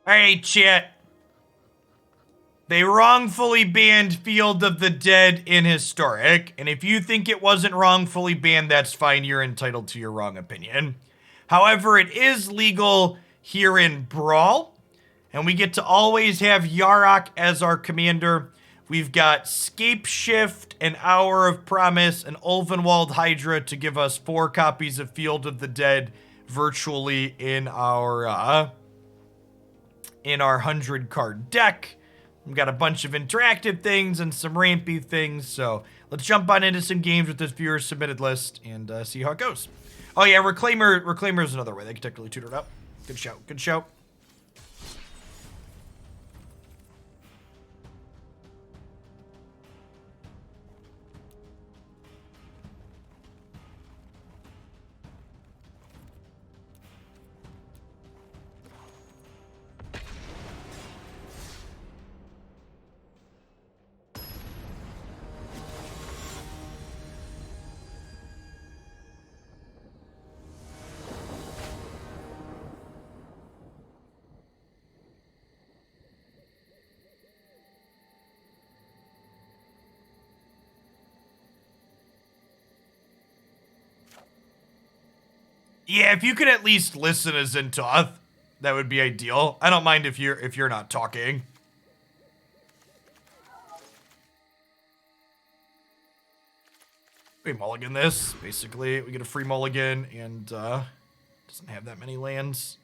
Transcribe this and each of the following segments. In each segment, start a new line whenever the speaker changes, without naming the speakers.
Alright, chat. They wrongfully banned Field of the Dead in Historic, and if you think it wasn't wrongfully banned, that's fine. You're entitled to your wrong opinion. However, it is legal here in Brawl, and we get to always have Yarok as our commander. We've got Scape Shift, an Hour of Promise, and Ulvenwald Hydra to give us 4 copies of Field of the Dead virtually in our 100-card deck. We've got a bunch of interactive things and some rampy things, so let's jump on into some games with this viewer submitted list and see how it goes. Oh yeah, Reclaimer is another way they can technically tutor it up. Good shout, good shout. Yeah, if you could at least listen as Zintoth, that would be ideal. I don't mind if you're not talking. We mulligan this, basically. We get a free mulligan and doesn't have that many lands.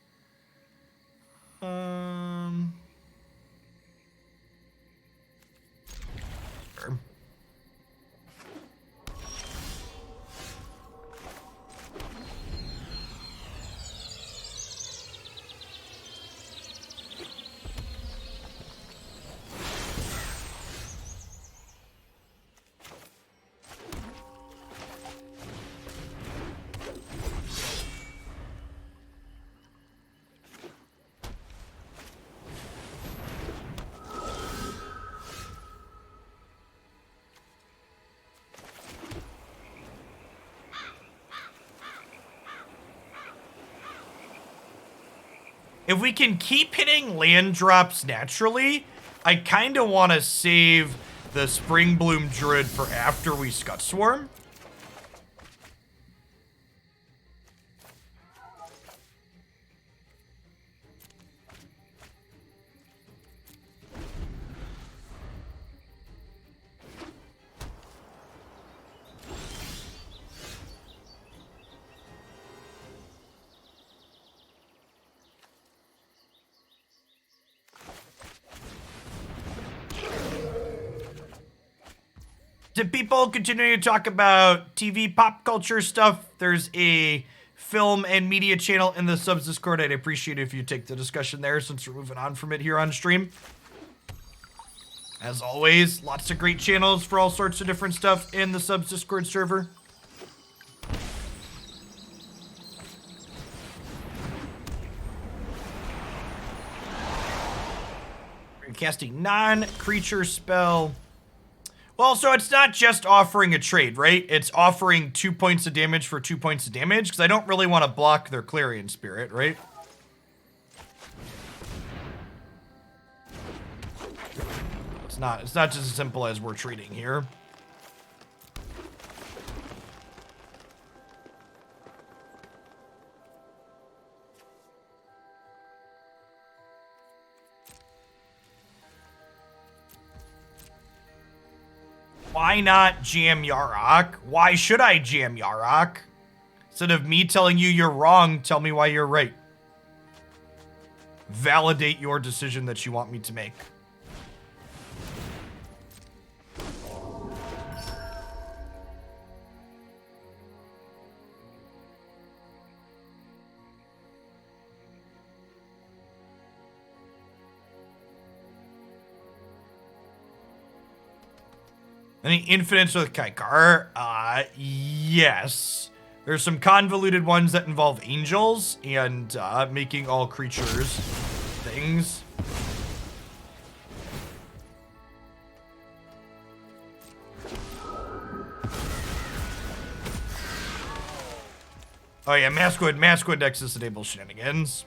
Sure. If we can keep hitting land drops naturally, I kind of want to save the Spring Bloom Druid for after we Scut Swarm. To people continuing to talk about TV pop culture stuff, there's a film and media channel in the subs Discord. I'd appreciate it if you take the discussion there since we're moving on from it here on stream. As always, lots of great channels for all sorts of different stuff in the subs Discord server. We're casting non-creature spell. Well, so it's not just offering a trade, right? It's offering 2 points of damage for 2 points of damage, because I don't really want to block their Clarion Spirit, right? It's not just as simple as we're treating here. Why not jam Yarok? Why should I jam Yarok? Instead of me telling you you're wrong, tell me why you're right. Validate your decision that you want me to make. Any infinites with Kaikar? Yes. There's some convoluted ones that involve angels and making all creatures things. Oh yeah, Maskwood Nexus enables shenanigans.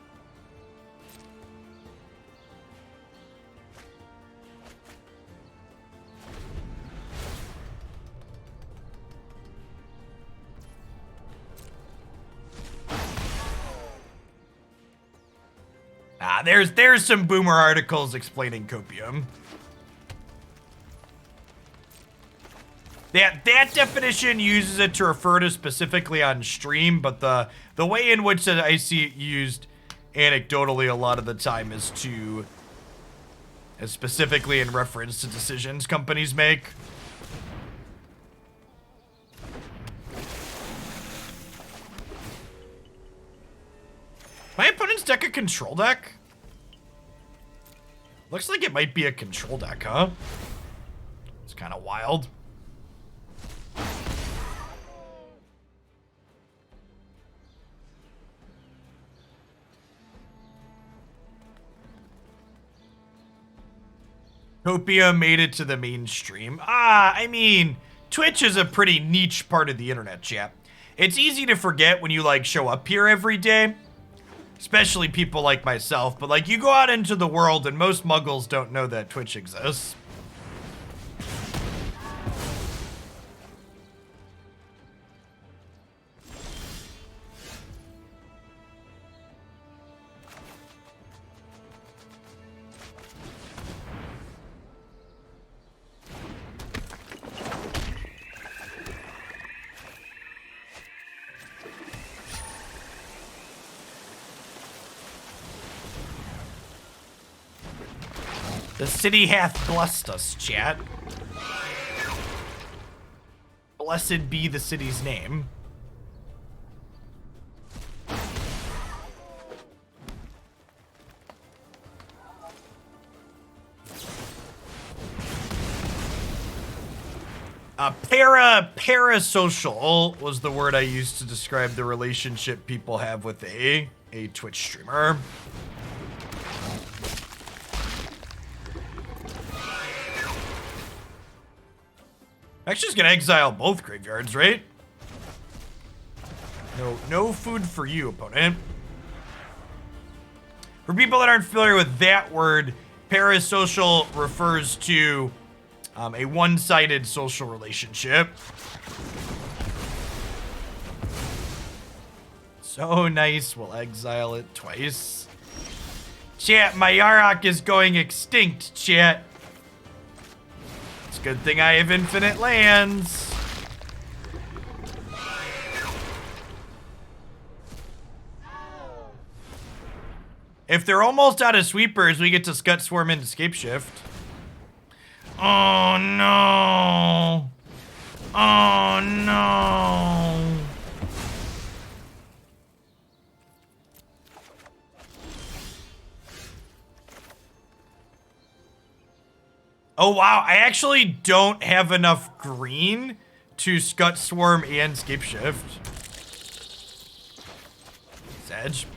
Yeah, there's some boomer articles explaining copium. That definition uses it to refer to specifically on stream, but the way in which that I see it used anecdotally a lot of the time is specifically in reference to decisions companies make. My opponent's deck a control deck? Looks like it might be a control deck, huh? It's kind of wild. Copia made it to the mainstream. I mean, Twitch is a pretty niche part of the internet, chat. It's easy to forget when you, like, show up here every day. Especially people like myself, but, like, you go out into the world and most muggles don't know that Twitch exists. The city hath blessed us, chat. Blessed be the city's name. Parasocial was the word I used to describe the relationship people have with a Twitch streamer. Actually, just gonna exile both graveyards, right? No food for you, opponent. For people that aren't familiar with that word, parasocial refers to a one-sided social relationship. So nice, we'll exile it twice. Chat, my Yarok is going extinct, chat. It's a good thing I have infinite lands. If they're almost out of sweepers, we get to Scut Swarm into Scape Shift. Oh no. Oh no. Oh wow, I actually don't have enough green to Scut Swarm and Scape Shift. Sedge.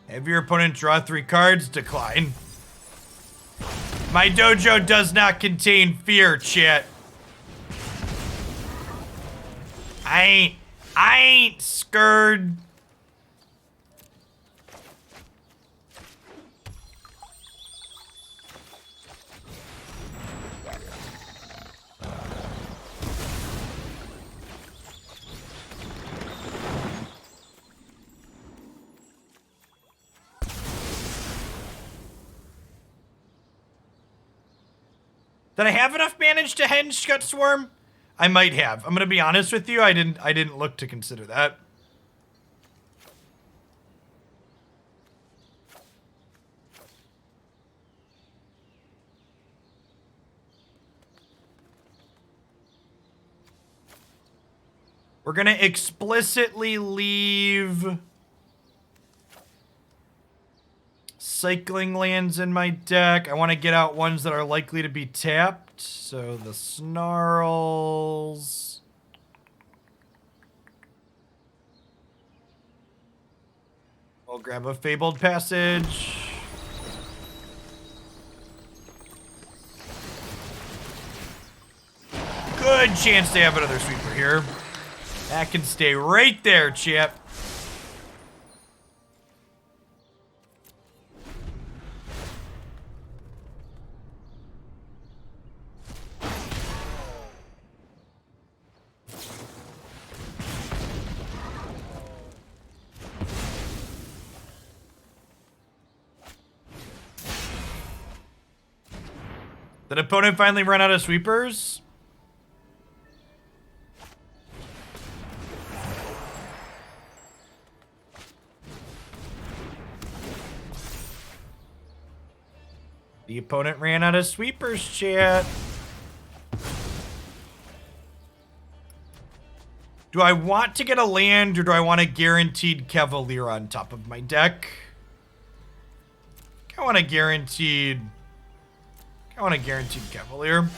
Have your opponent draw 3 cards, decline. My dojo does not contain fear, chat. I ain't scared. Did I have enough manage to henge Scut Swarm? I might have. I'm gonna be honest with you, I didn't look to consider that. We're gonna explicitly leave cycling lands in my deck. I want to get out ones that are likely to be tapped. So the Snarls. We'll grab a Fabled Passage. Good chance they have another sweeper here. That can stay right there, chip. Did opponent finally run out of sweepers? The opponent ran out of sweepers, chat. Do I want to get a land or do I want a guaranteed Cavalier on top of my deck? I want a guaranteed Cavalier.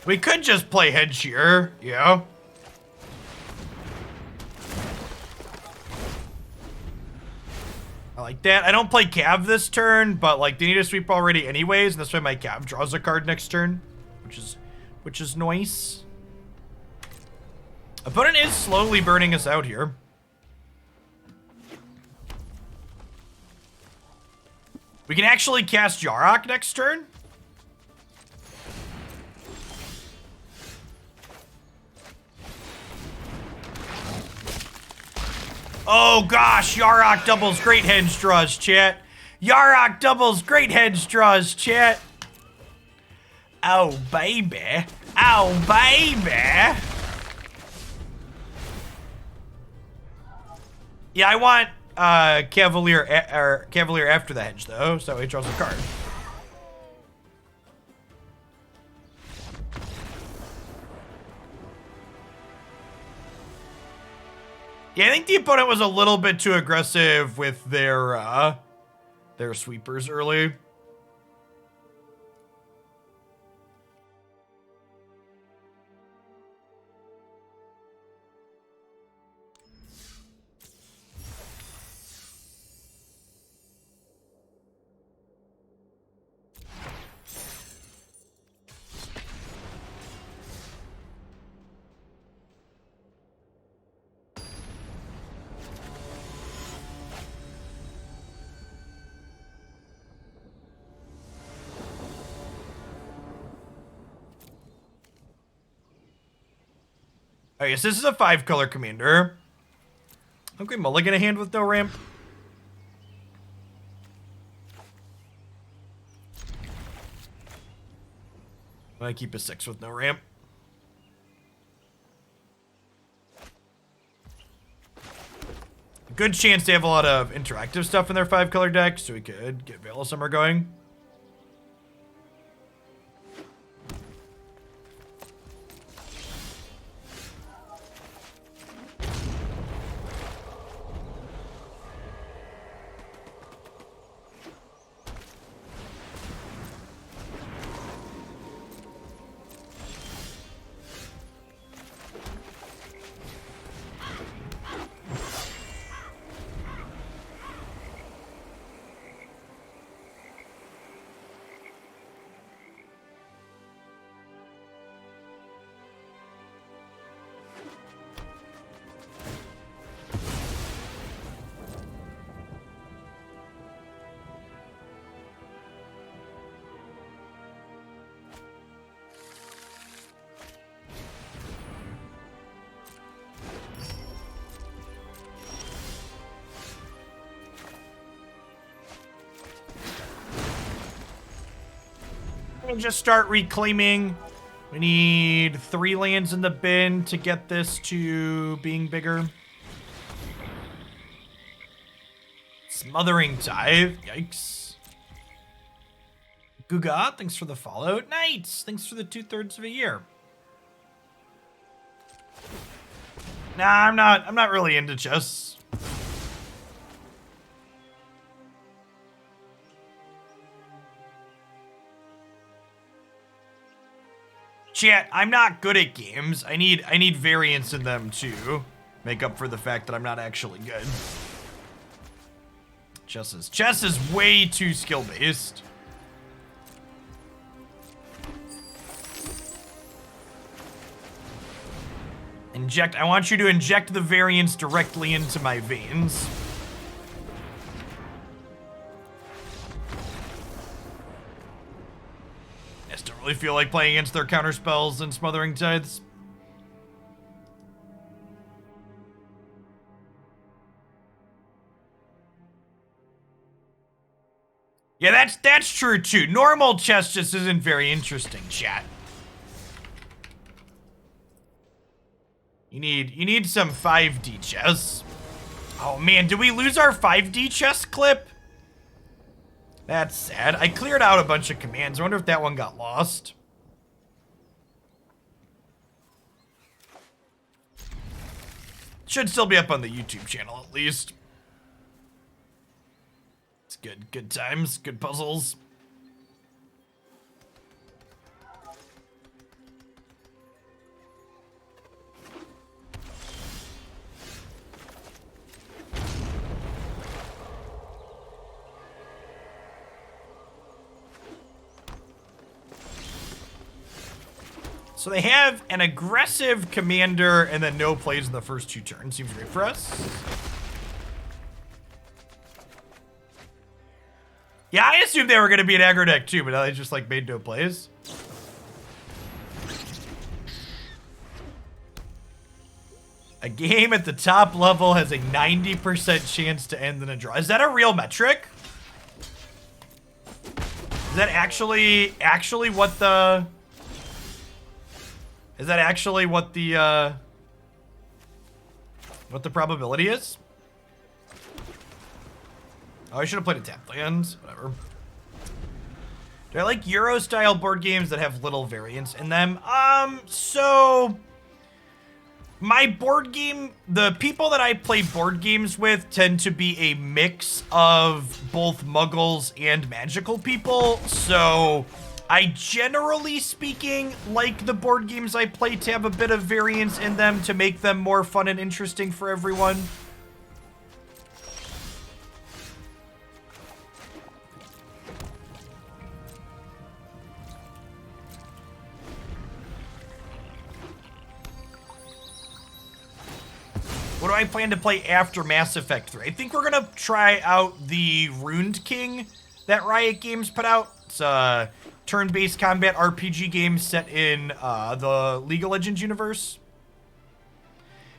We could just play Head Shear, yeah. I like that. I don't play Cav this turn, but like they need a sweep already anyways, and that's why my Cav draws a card next turn, which is nice. Opponent is slowly burning us out here. We can actually cast Yarok next turn. Oh gosh, Yarok doubles great hedge draws, chat. Yarok doubles great hedge draws, chat. Oh baby. Oh baby. Yeah, I want Cavalier after the hedge though, so he draws a card. Yeah, I think the opponent was a little bit too aggressive with their sweepers early. Oh yes, this is a 5-color commander. Okay, mulligan a hand with no ramp. I keep a 6 with no ramp. Good chance they have a lot of interactive stuff in their 5-color deck, so we could get Veil of Summer going. We'll just start reclaiming. We need 3 lands in the bin to get this to being bigger. Smothering Tithe. Yikes. Guga, thanks for the follow. Knights, thanks for the 2/3 of a year. Nah, I'm not really into chess. Chat, I'm not good at games. I need variance in them to make up for the fact that I'm not actually good. Chess is way too skill-based. I want you to inject the variance directly into my veins. I just don't really feel like playing against their counterspells and Smothering Tides. Yeah, that's true too. Normal chess just isn't very interesting, chat. You need some 5D chess. Oh man, did we lose our 5D chess clip? That's sad. I cleared out a bunch of commands. I wonder if that one got lost. Should still be up on the YouTube channel at least. It's good times, good puzzles. So they have an aggressive commander and then no plays in the first 2 turns. Seems great for us. Yeah, I assumed they were going to be an aggro deck too, but now they just like made no plays. A game at the top level has a 90% chance to end in a draw. Is that a real metric? Is that actually what the... Is that actually what the probability is? Oh, I should have played a tapped land. Whatever. Do I like Euro-style board games that have little variance in them? So... My board game... The people that I play board games with tend to be a mix of both muggles and magical people, so... I generally speaking like the board games I play to have a bit of variance in them to make them more fun and interesting for everyone. What do I plan to play after Mass Effect 3? I think we're gonna try out the Ruined King that Riot Games put out. It's a turn-based combat RPG game set in the League of Legends universe.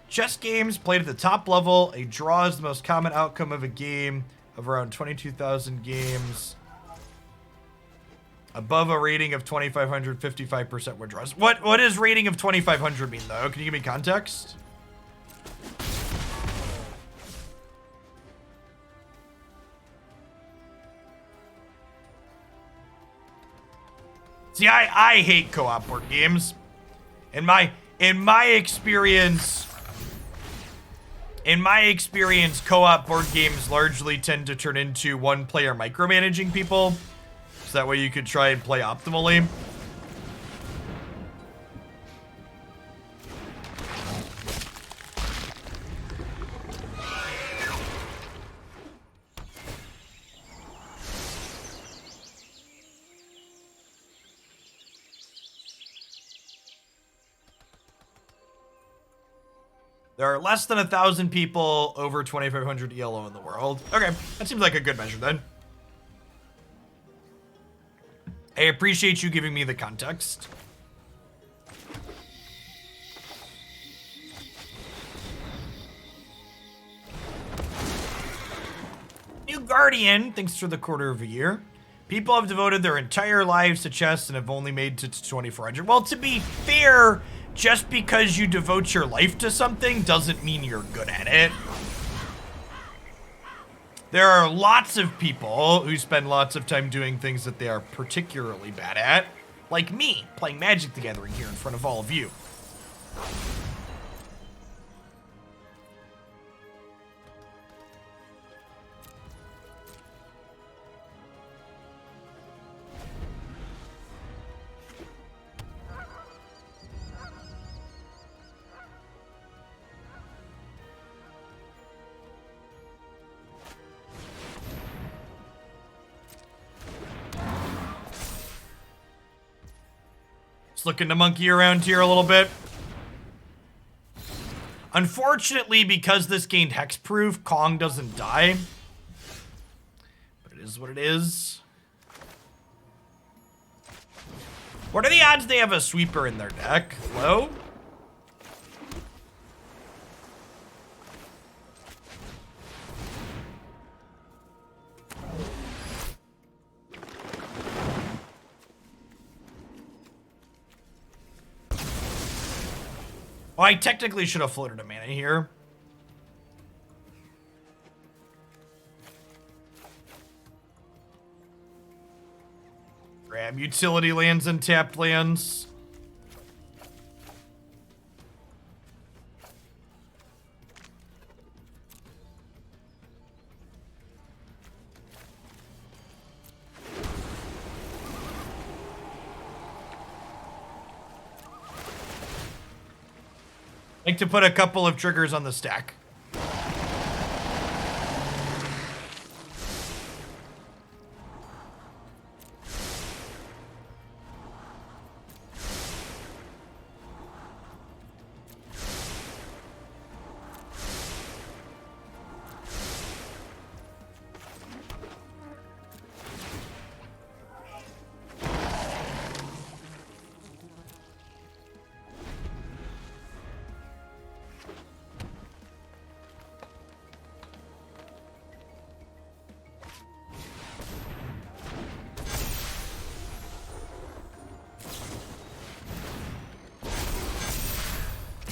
Chess games played at the top level. A draw is the most common outcome of a game of around 22,000 games. Above a rating of 2,500, 55% were draws. What does rating of 2,500 mean, though? Can you give me context? See, I hate co-op board games. In my experience, co-op board games largely tend to turn into one player micromanaging people. So that way you could try and play optimally. There are less than 1,000 people over 2,500 ELO in the world. Okay, that seems like a good measure then. I appreciate you giving me the context. New Guardian, thanks for the quarter of a year. People have devoted their entire lives to chess and have only made it to 2,400. Well, to be fair, just because you devote your life to something doesn't mean you're good at it. There are lots of people who spend lots of time doing things that they are particularly bad at, like me, playing Magic the Gathering here in front of all of you. Just looking to monkey around here a little bit. Unfortunately, because this gained hexproof, Kong doesn't die. But it is what it is. What are the odds they have a sweeper in their deck? Low? Oh, I technically should have floated a mana here. Grab utility lands and tapped lands. Like to put a couple of triggers on the stack.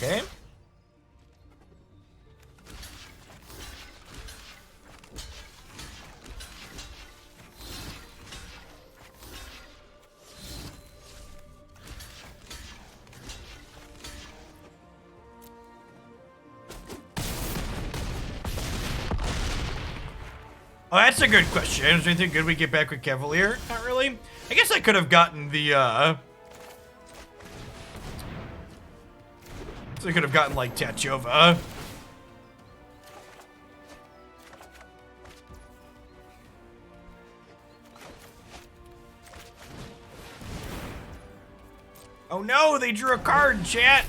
Okay. Oh, that's a good question. Is there anything good we get back with Cavalier? Not really. I guess I could have gotten the, so I could have gotten, like, Tachova. Oh no, they drew a card, chat!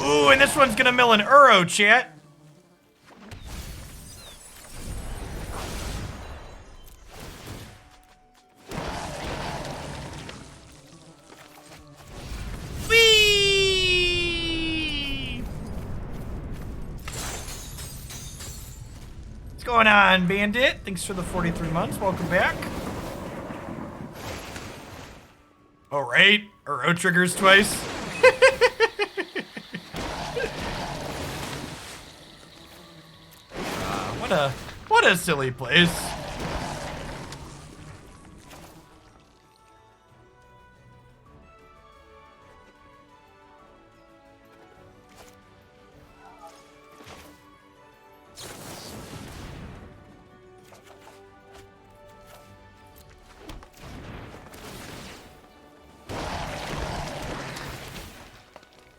Ooh, and this one's gonna mill an Uro, chat. Whee! What's going on, Bandit? Thanks for the 43 months. Welcome back. All right, Uro triggers twice. What a silly place.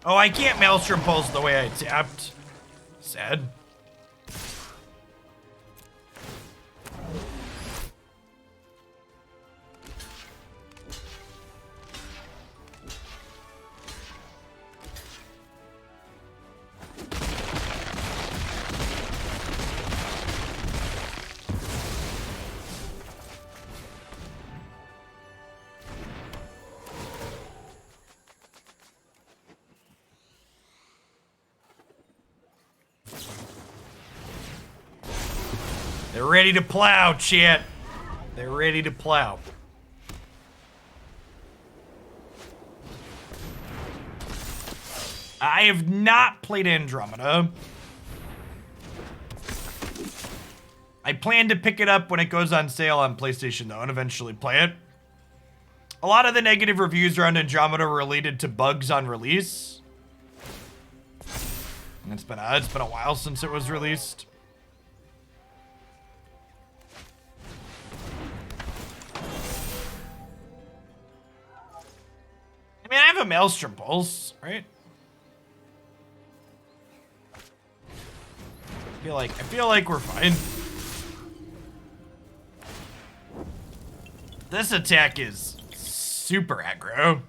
Oh, I can't Maelstrom Pulse the way I tapped. Sad. They're ready to plow, chat. They're ready to plow. I have not played Andromeda. I plan to pick it up when it goes on sale on PlayStation, though, and eventually play it. A lot of the negative reviews around Andromeda are related to bugs on release. And it's been a while since it was released. I mean, I have a Maelstrom Pulse, right? I feel like we're fine. This attack is super aggro.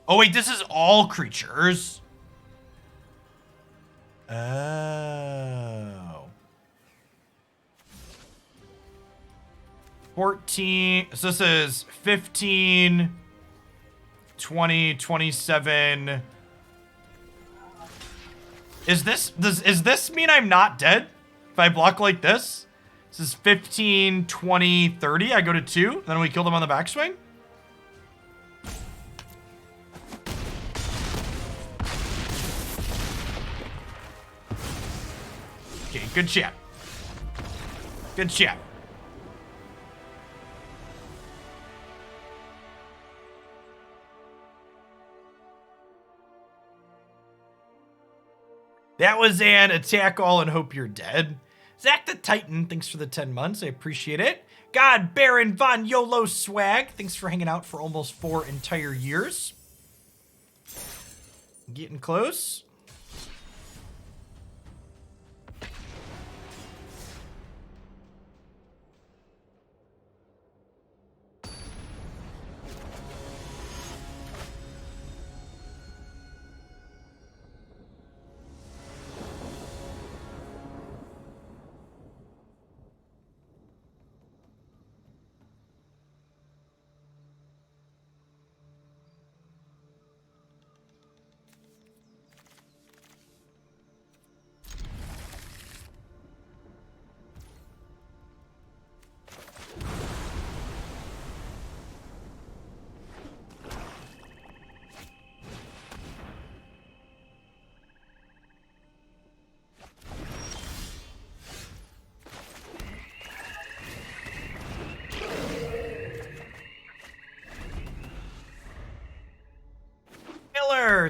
Oh wait, this is all creatures. Oh. 14. So this is 15, 20, 27. Is this mean I'm not dead? If I block like this? This is 15, 20, 30. I go to 2. Then we kill them on the backswing. Okay, good chat. Good chat. That was an attack all and hope you're dead. Zach the Titan, thanks for the 10 months. I appreciate it. God Baron Von YOLO Swag, thanks for hanging out for almost 4 entire years. Getting close.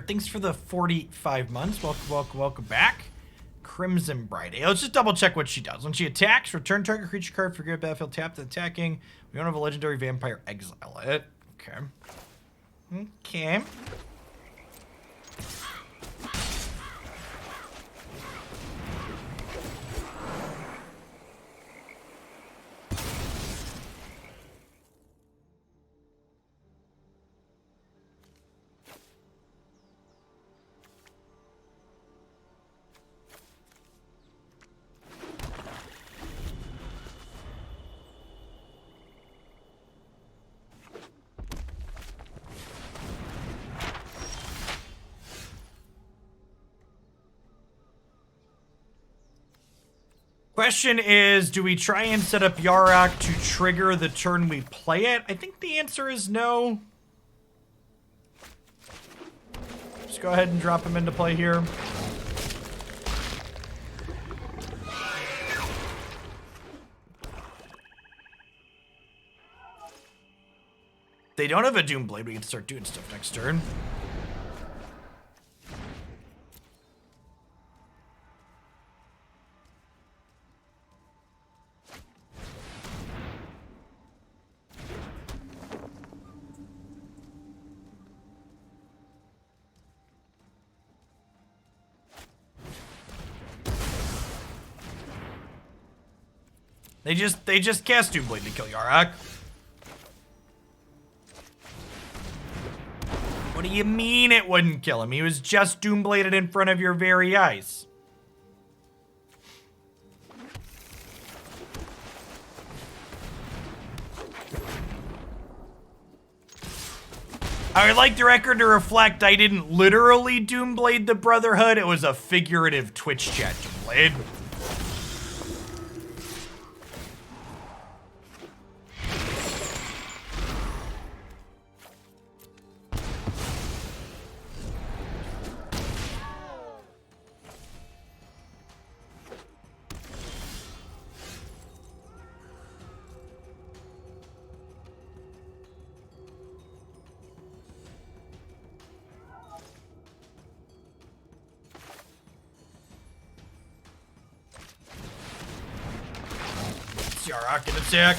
Thanks for the 45 months. Welcome back. Crimson Bride. Hey, let's just double check what she does. When she attacks, return target creature card, forget battlefield tapped attacking. We don't have a legendary vampire, exile it. Okay. Okay. Question is, do we try and set up Yarok to trigger the turn we play it? I think the answer is no. Just go ahead and drop him into play here. They don't have a Doomblade. We can start doing stuff next turn. They just cast Doomblade to kill Yarok. What do you mean it wouldn't kill him? He was just Doombladed in front of your very eyes. I would like the record to reflect I didn't literally Doomblade the Brotherhood. It was a figurative Twitch chat Doomblade. Yarok can attack.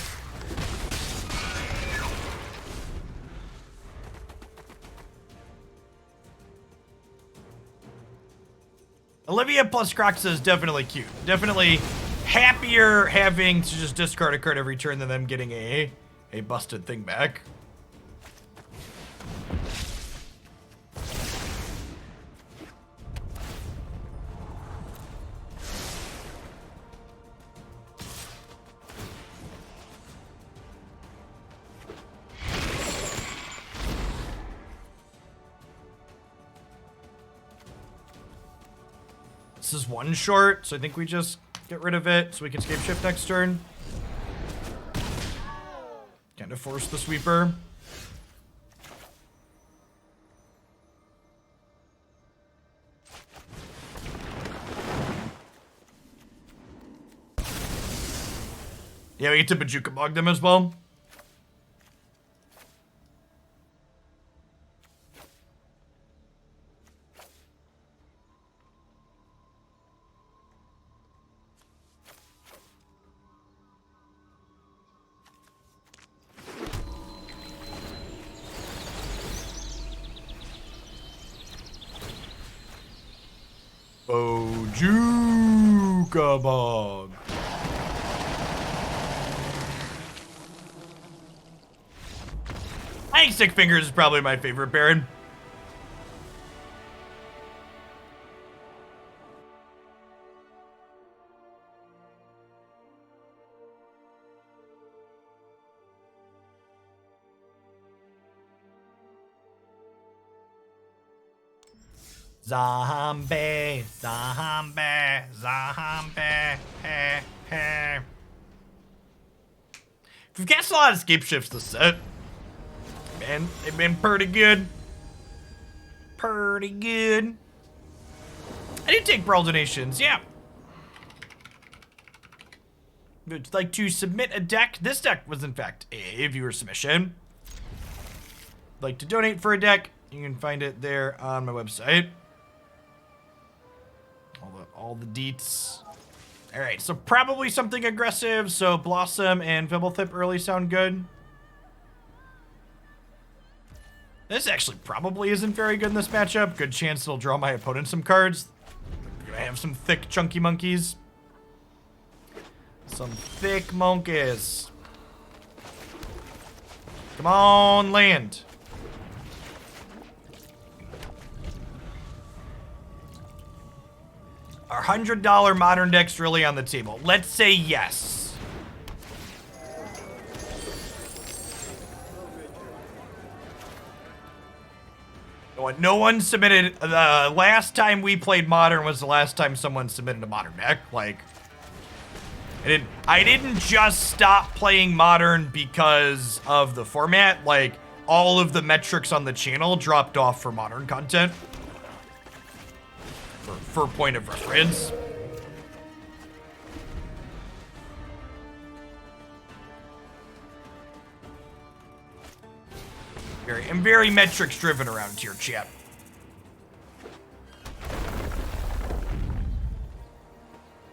Olivia plus Croxa is definitely cute. Definitely happier having to just discard a card every turn than them getting a busted thing back. This is one short, so I think we just get rid of it so we can escape shift next turn. Kind of force the sweeper. Yeah, we get to Bojuka Bog them as well. Bojuka Bog. I think Stick Fingers is probably my favorite Baron. Zombie, zombie, zombie, hey, hey. We've cast a lot of escape shifts this set. Man, they've been pretty good. Pretty good. I did take Brawl donations, yeah. Would like to submit a deck. This deck was in fact a viewer submission. Like to donate for a deck, you can find it there on my website. All the deets. All right, so probably something aggressive. So Blossom and Fimblethip early sound good. This actually probably isn't very good in this matchup. Good chance it'll draw my opponent some cards. We're gonna have some thick, chunky monkeys. Some thick monkeys. Come on, land. Are $100 modern decks really on the table? Let's say yes. No one submitted. The last time we played Modern was the last time someone submitted a Modern deck. Like, I didn't just stop playing Modern because of the format. Like, all of the metrics on the channel dropped off for Modern content. For point of reference. I'm very metrics driven around here, chat.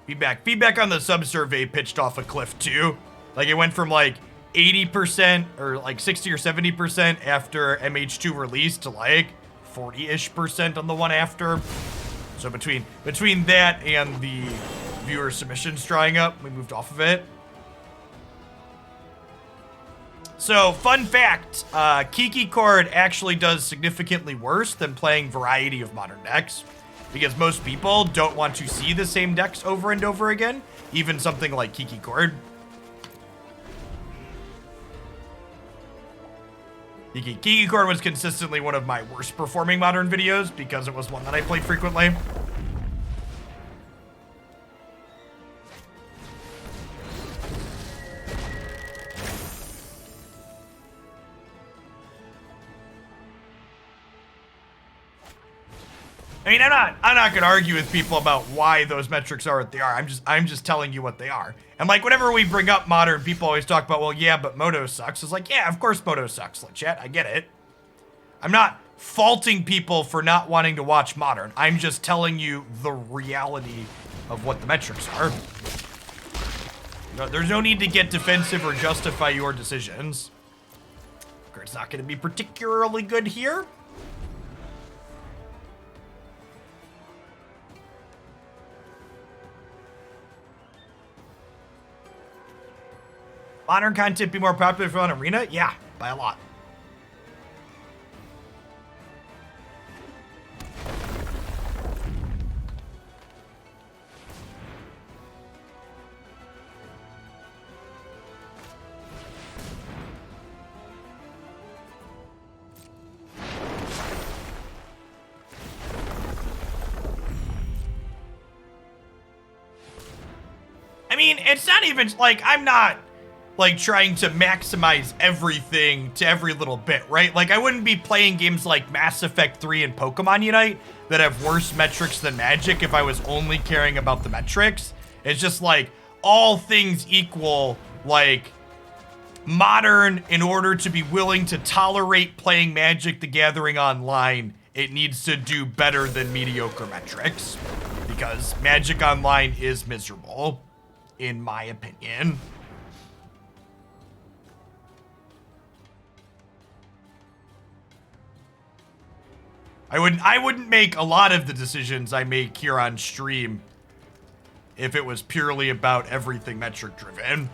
Feedback on the sub-survey pitched off a cliff too. Like it went from like 80% or like 60 or 70% after MH2 released to like 40-ish% on the one after. So between that and the viewer submissions drying up, we moved off of it. So, fun fact, Kiki Chord actually does significantly worse than playing variety of modern decks, because most people don't want to see the same decks over and over again, even something like Kiki Chord. Kiki Chord was consistently one of my worst performing modern videos because it was one that I played frequently. I mean, I'm not gonna argue with people about why those metrics are what they are. I'm just telling you what they are. And like, whenever we bring up modern, people always talk about, well, yeah, but Moto sucks. It's like, yeah, of course Moto sucks, chat. I get it. I'm not faulting people for not wanting to watch modern. I'm just telling you the reality of what the metrics are. No, there's no need to get defensive or justify your decisions. It's not going to be particularly good here. Modern content be more popular for an arena? Yeah, by a lot. I mean, it's not even like I'm not like trying to maximize everything to every little bit, right? Like I wouldn't be playing games like Mass Effect 3 and Pokemon Unite that have worse metrics than Magic if I was only caring about the metrics. It's just like all things equal, like Modern, in order to be willing to tolerate playing Magic the Gathering online, it needs to do better than mediocre metrics because Magic Online is miserable, in my opinion. I wouldn't make a lot of the decisions I make here on stream if it was purely about everything metric driven.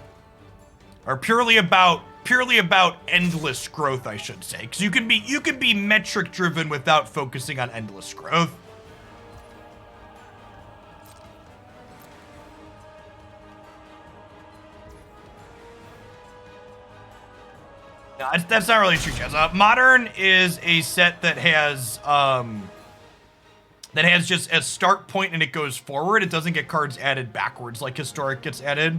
Or purely about endless growth, I should say. Because you can be metric driven without focusing on endless growth. No, that's not really true, Jazz. Modern is a set that has just a start point and it goes forward. It doesn't get cards added backwards like Historic gets added.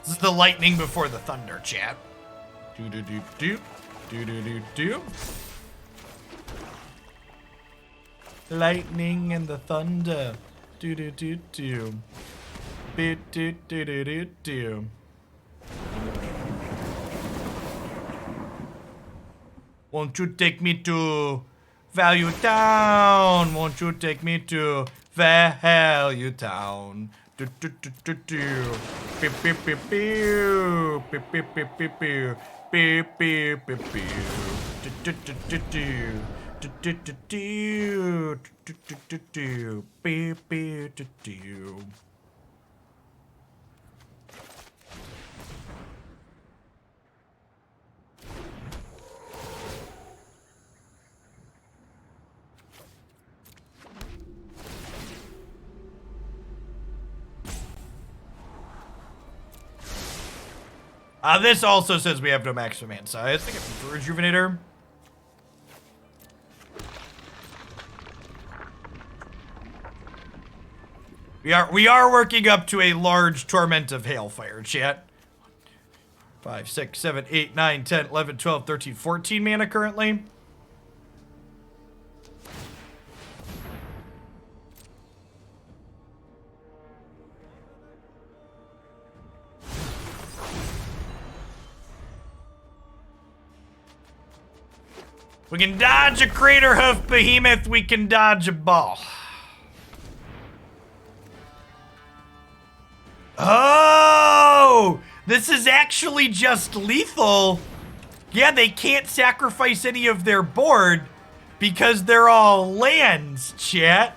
This is the lightning before the thunder, chat. Do-do-do-do. Do-do-do-do. Lightning and the thunder. Do-do-do-do. Bit-do-do-do-do-do. Won't you take me to Value Town? Won't you take me to Value Town? Do do do do do. Pew pew pew pew. Pew pew pew pew pew. Pew pew pew pew. Do do do do do. Do do do do. Do do do do. Pew pew do do. This also says we have no maximum hand size. I think it's a Rejuvenator. We are working up to a large Torment of Hailfire, chat. 5, 6, 7, 8, 9, 10, 11, 12, 13, 14 mana currently. We can dodge a Craterhoof Behemoth, we can dodge a Ball. Oh! This is actually just lethal. Yeah, they can't sacrifice any of their board because they're all lands, chat.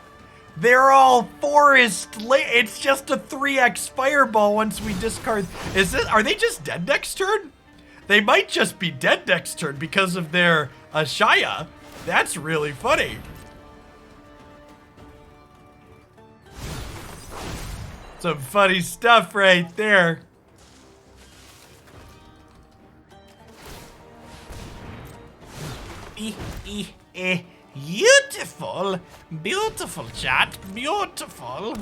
They're all forest it's just a 3x fireball once we discard. Are they just dead next turn? They might just be dead next turn because of their Ashaya. That's really funny. Some funny stuff right there. Beautiful. Beautiful, chat. Beautiful.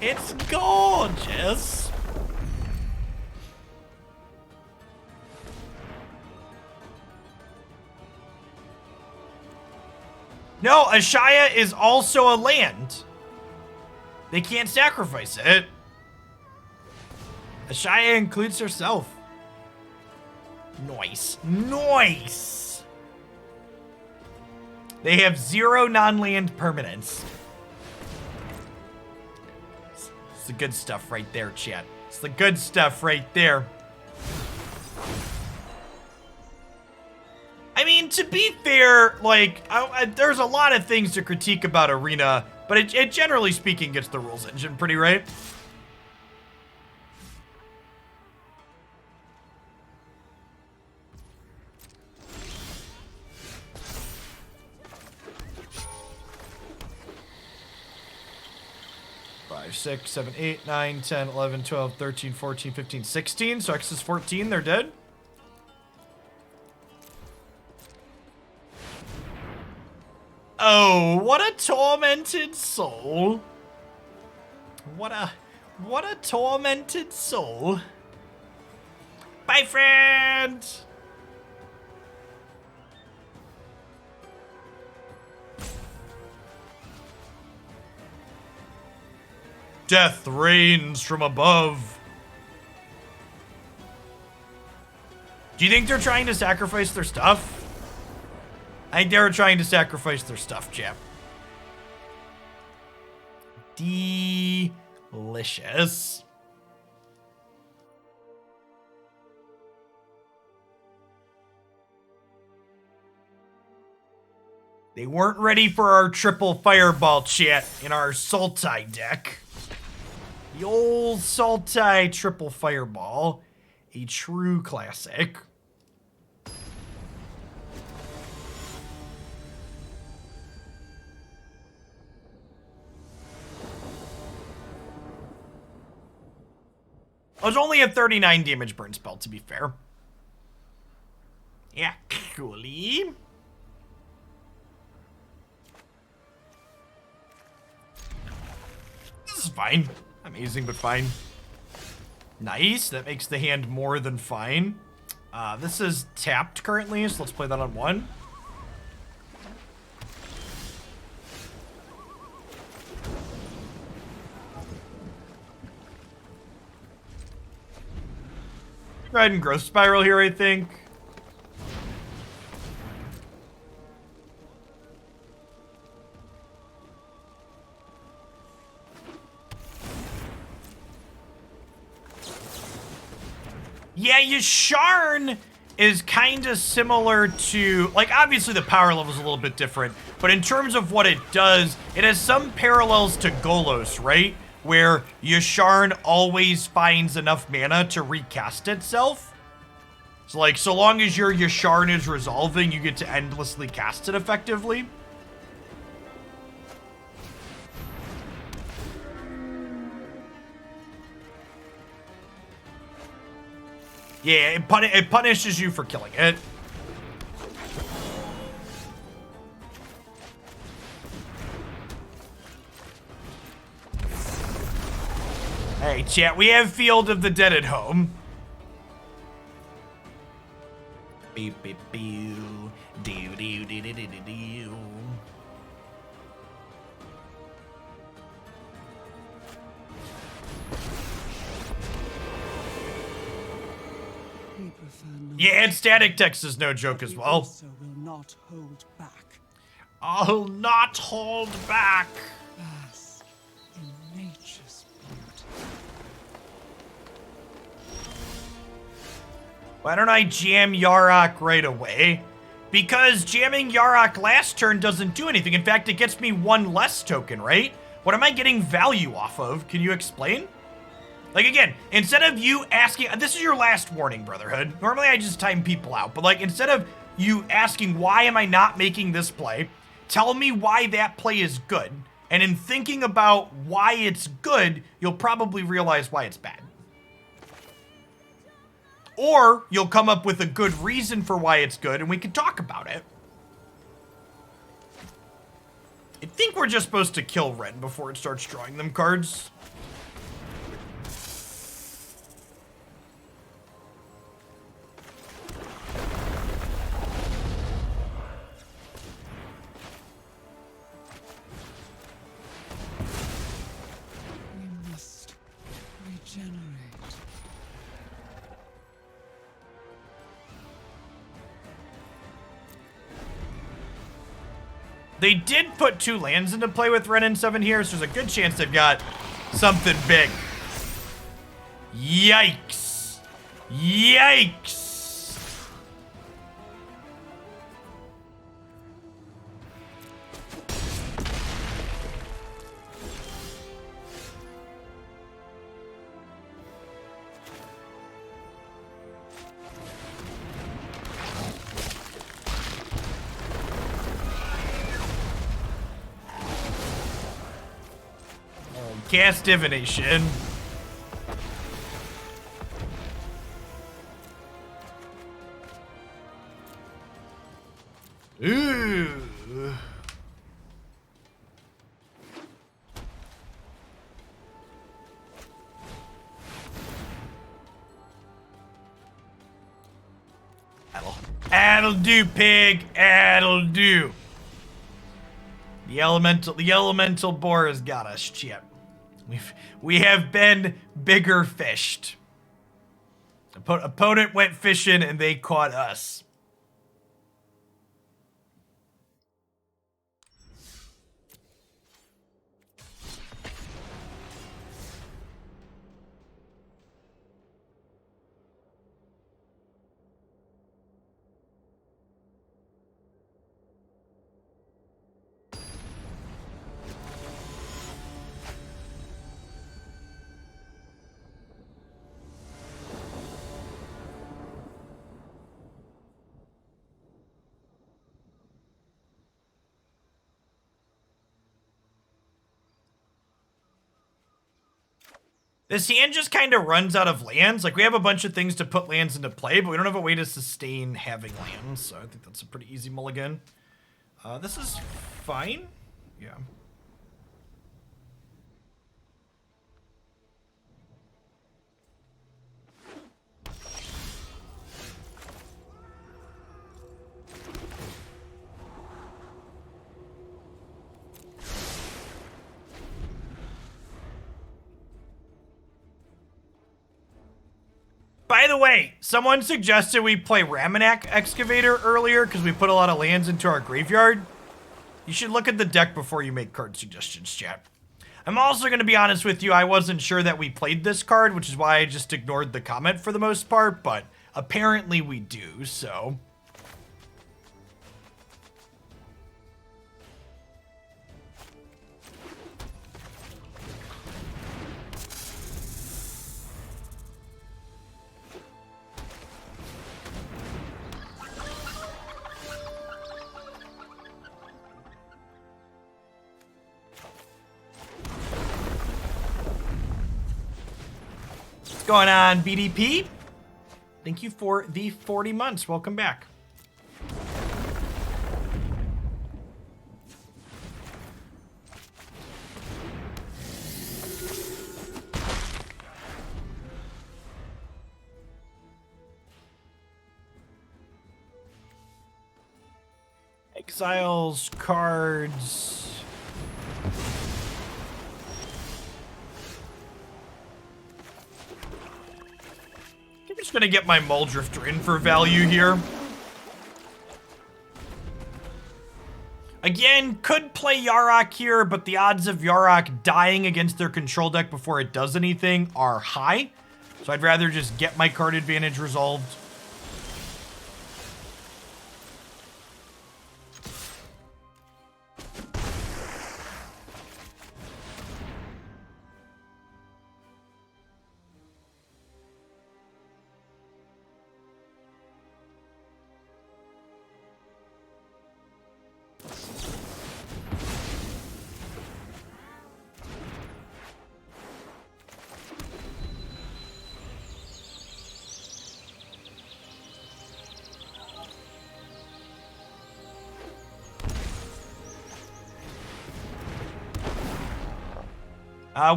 It's gorgeous. No, Ashaya is also a land. They can't sacrifice it. Ashaya includes herself. Nice. Nice. They have 0 non-land permanents. It's the good stuff right there, chat. It's the good stuff right there. I mean, to be fair, like, there's a lot of things to critique about Arena, but it generally speaking gets the rules engine pretty right. Five, 6, 7, 8, 9, 10, 11, 12, 13, 14, 15, 16. So X is 14, they're dead. Oh, what a tormented soul. What a tormented soul. Bye, friend. Death rains from above. Do you think they're trying to sacrifice their stuff? I think they were trying to sacrifice their stuff, chap. Delicious. They weren't ready for our triple fireball, chat, in our Sultai deck. The old Sultai triple fireball. A true classic. It was only a 39 damage burn spell, to be fair. Yeah, coolly. This is fine. Amazing, but fine. Nice. That makes the hand more than fine. This is tapped currently, so let's play that on 1. Go ahead and Growth Spiral here, I think. Yeah, Yasharn is kind of similar to, like, obviously the power level is a little bit different, but in terms of what it does, it has some parallels to Golos, right? Where Yasharn always finds enough mana to recast itself. So, like, so long as your Yasharn is resolving, you get to endlessly cast it effectively. Yeah, it punishes you for killing it. Hey, chat, we have Field of the Dead at home. Beep, beep, beep. Do, do, do, do, do, do. Yeah, and static text is no joke as well.
Will not hold back.
I'll not hold back.
Bask in nature's beauty.
Why don't I jam Yarok right away? Because jamming Yarok last turn doesn't do anything. In fact, it gets me 1 less token, right? What am I getting value off of? Can you explain? Like, again, instead of you asking, this is your last warning, Brotherhood. Normally I just time people out, but like, instead of you asking, why am I not making this play? Tell me why that play is good. And in thinking about why it's good, you'll probably realize why it's bad. Or you'll come up with a good reason for why it's good and we can talk about it. I think we're just supposed to kill red before it starts drawing them cards. They did put 2 lands into play with Ren and 7 here, so there's a good chance they've got something big. Yikes. Yikes. Cast Divination. Ooh. That'll do, pig. That'll do. The elemental boar has got us, Chip. We have been bigger fished. Opponent went fishing and they caught us. This hand just kind of runs out of lands. Like, we have a bunch of things to put lands into play, but we don't have a way to sustain having lands, so I think that's a pretty easy mulligan. This is fine. Yeah. By the way, someone suggested we play Ramunap Excavator earlier because we put a lot of lands into our graveyard. You should look at the deck before you make card suggestions, chat. I'm also going to be honest with you, I wasn't sure that we played this card, which is why I just ignored the comment for the most part, but apparently we do, so... Going on, BDP? Thank you for the 40 months. Welcome back. Exiles, cards. I'm just gonna get my Mulldrifter in for value here. Again, could play Yarok here, but the odds of Yarok dying against their control deck before it does anything are high. So I'd rather just get my card advantage resolved.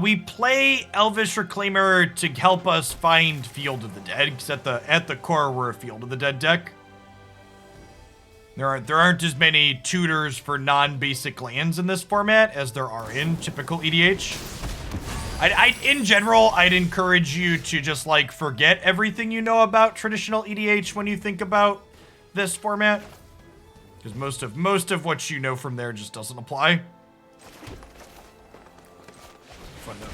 We play Elvish Reclaimer to help us find Field of the Dead, because at the core we're a Field of the Dead deck. There aren't as many tutors for non-basic lands in this format as there are in typical EDH. In general, I'd encourage you to just like forget everything you know about traditional EDH when you think about this format. Because most of what you know from there just doesn't apply.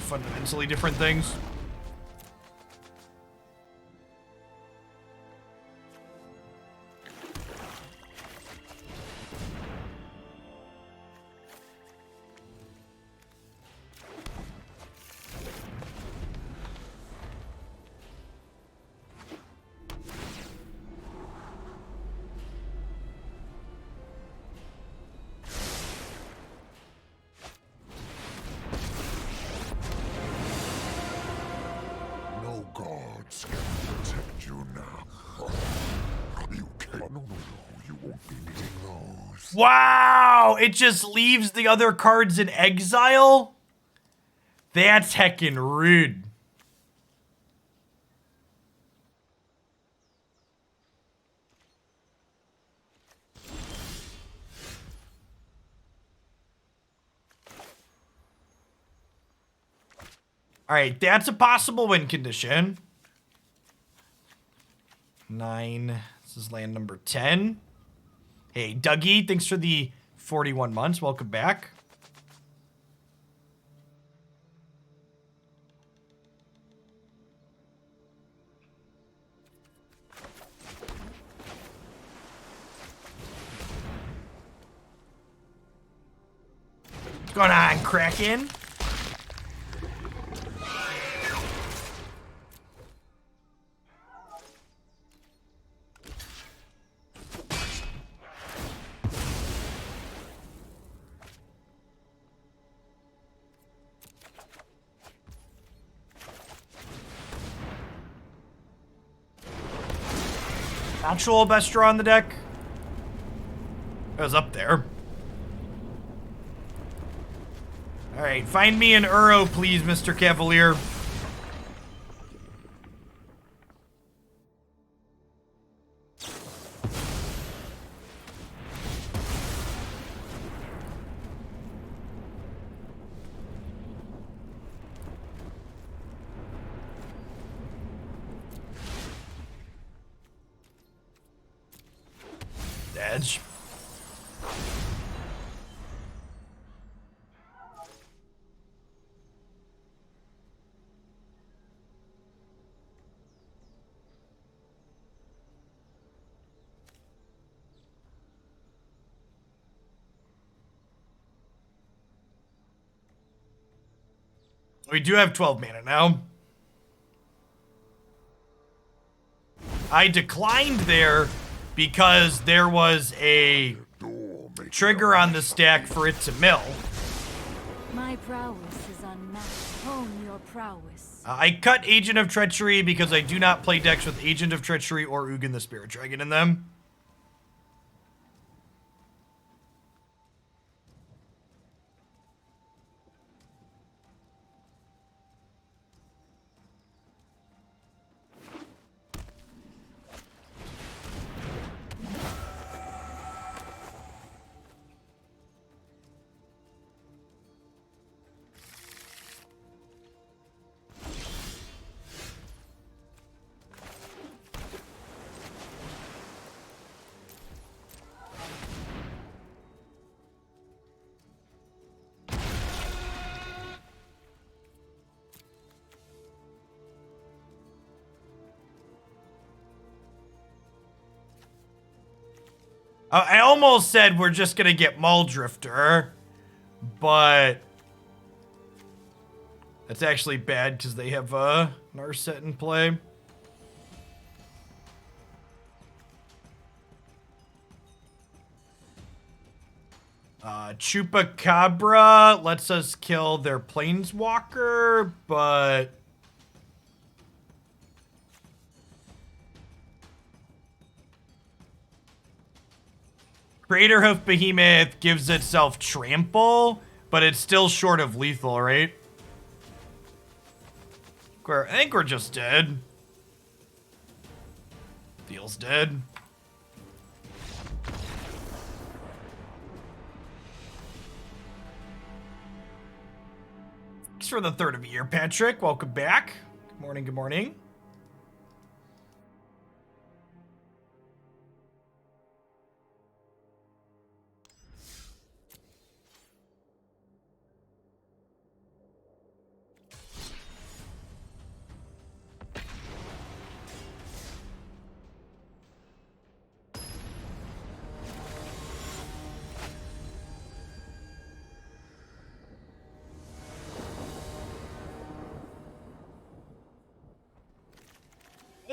Fundamentally different things. Wow! It just leaves the other cards in exile? That's heckin' rude. Alright, that's a possible win condition. 9. This is land number 10. Hey, Dougie, thanks for the 41 months. Welcome back. What's going on, Kraken? Actual best draw on the deck? It was up there. Alright, find me an Uro, please, Mr. Cavalier. Edge. We do have 12 mana now. I declined there because there was a trigger on the stack for it to mill.
My prowess is unmatched. Hone your prowess.
I cut Agent of Treachery because I do not play decks with Agent of Treachery or Ugin the Spirit Dragon in them. I almost said we're just gonna get Mulldrifter, but that's actually bad because they have Narset in play. Chupacabra lets us kill their Planeswalker, but Craterhoof Behemoth gives itself trample, but it's still short of lethal, right? I think we're just dead. Deal's dead. Thanks for the third of the year, Patrick. Welcome back. Good morning, good morning.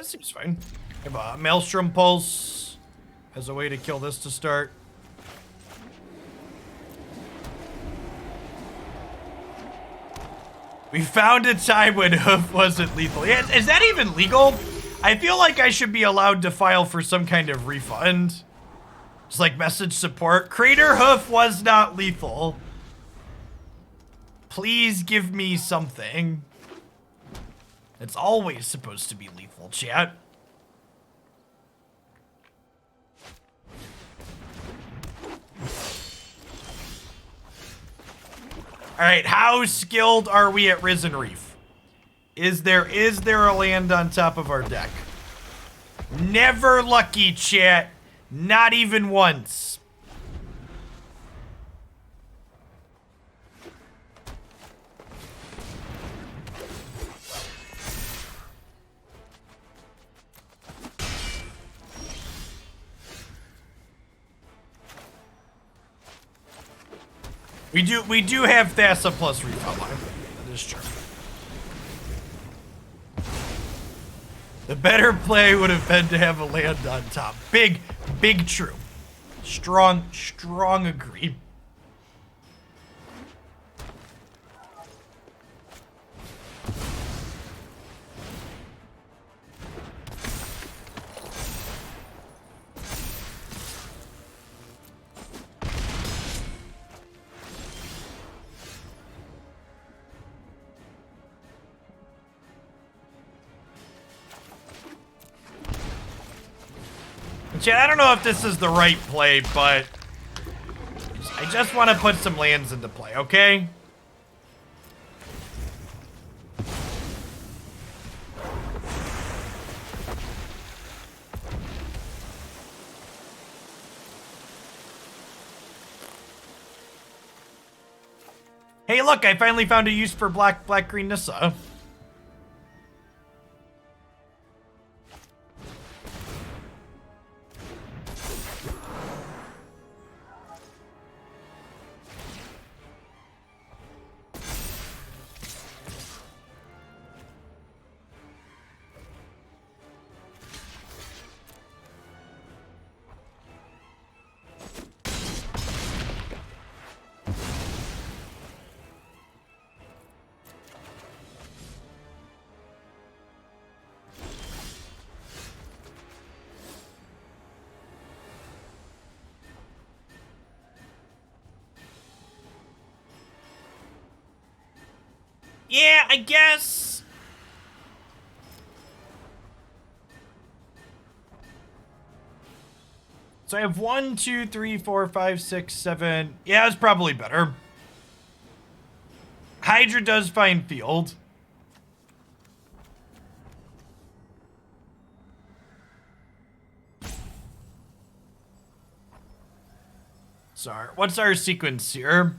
this seems fine. I have a Maelstrom Pulse as a way to kill this to start. We found a time when Hoof wasn't lethal. Yeah, is that even legal? I feel like I should be allowed to file for some kind of refund. It's like message support. Craterhoof was not lethal. Please give me something. It's always supposed to be lethal, chat. All right, how skilled are we at Risen Reef? Is there a land on top of our deck? Never lucky, chat. Not even once. We do have Thassa plus Reef online. That is true. The better play would have been to have a land on top. Big true. Strong agree. Chat, I don't know if this is the right play, but I just want to put some lands into play, okay? Hey, look, I finally found a use for black-green Nissa. Yeah, I guess. So I have 1, 2, 3, 4, 5, 6, 7. Yeah, it's probably better. Hydra does find field. Sorry, what's our sequence here?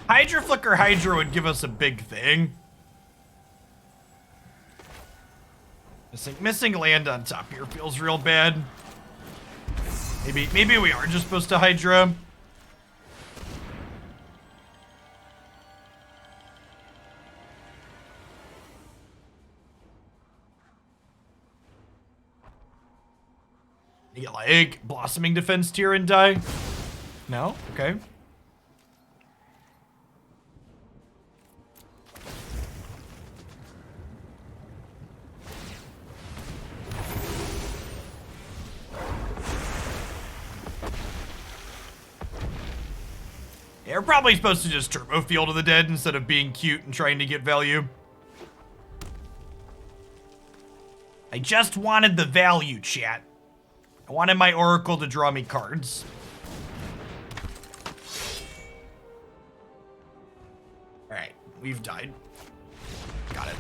Hydra Flicker Hydra would give us a big thing. Missing land on top here feels real bad. Maybe we are just supposed to Hydra. You get like Blossoming Defense tier and die? No? Okay. Yeah, we're probably supposed to just Turbo Field of the Dead instead of being cute and trying to get value. I just wanted the value, chat. I wanted my Oracle to draw me cards. Alright, we've died. Got it.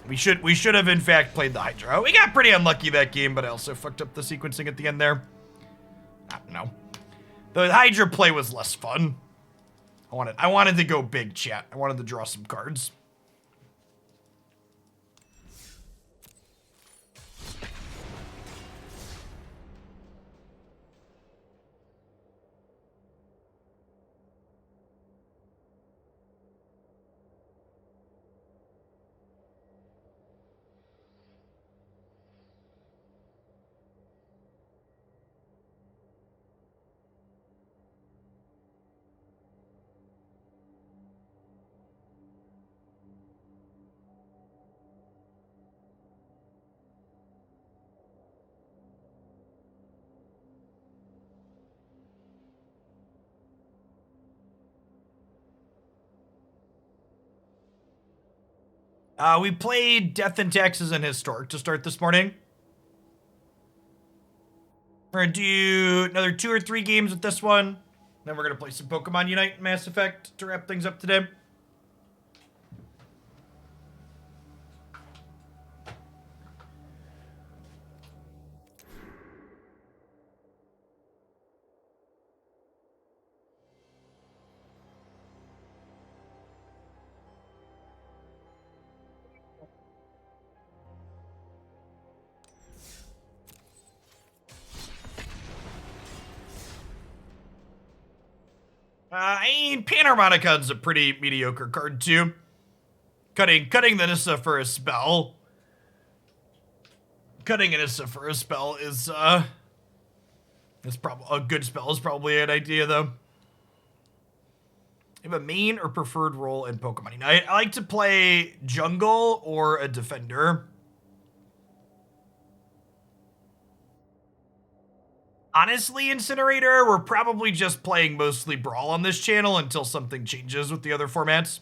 We should have in fact played the Hydra. We got pretty unlucky that game, but I also fucked up the sequencing at the end there. I don't know. The Hydra play was less fun. I wanted to go big, chat. I wanted to draw some cards. We played Death and Taxes and Historic to start this morning. We're gonna do another 2 or 3 games with this one. Then we're gonna play some Pokemon Unite and Mass Effect to wrap things up today. I mean, Panharmonicon's a pretty mediocre card too. Cutting the Nissa for a spell. Cutting a Nissa for a spell is probably a good spell is probably an idea though. You have a main or preferred role in Pokemon Unite. I like to play jungle or a defender. Honestly, Incinerator, we're probably just playing mostly Brawl on this channel until something changes with the other formats.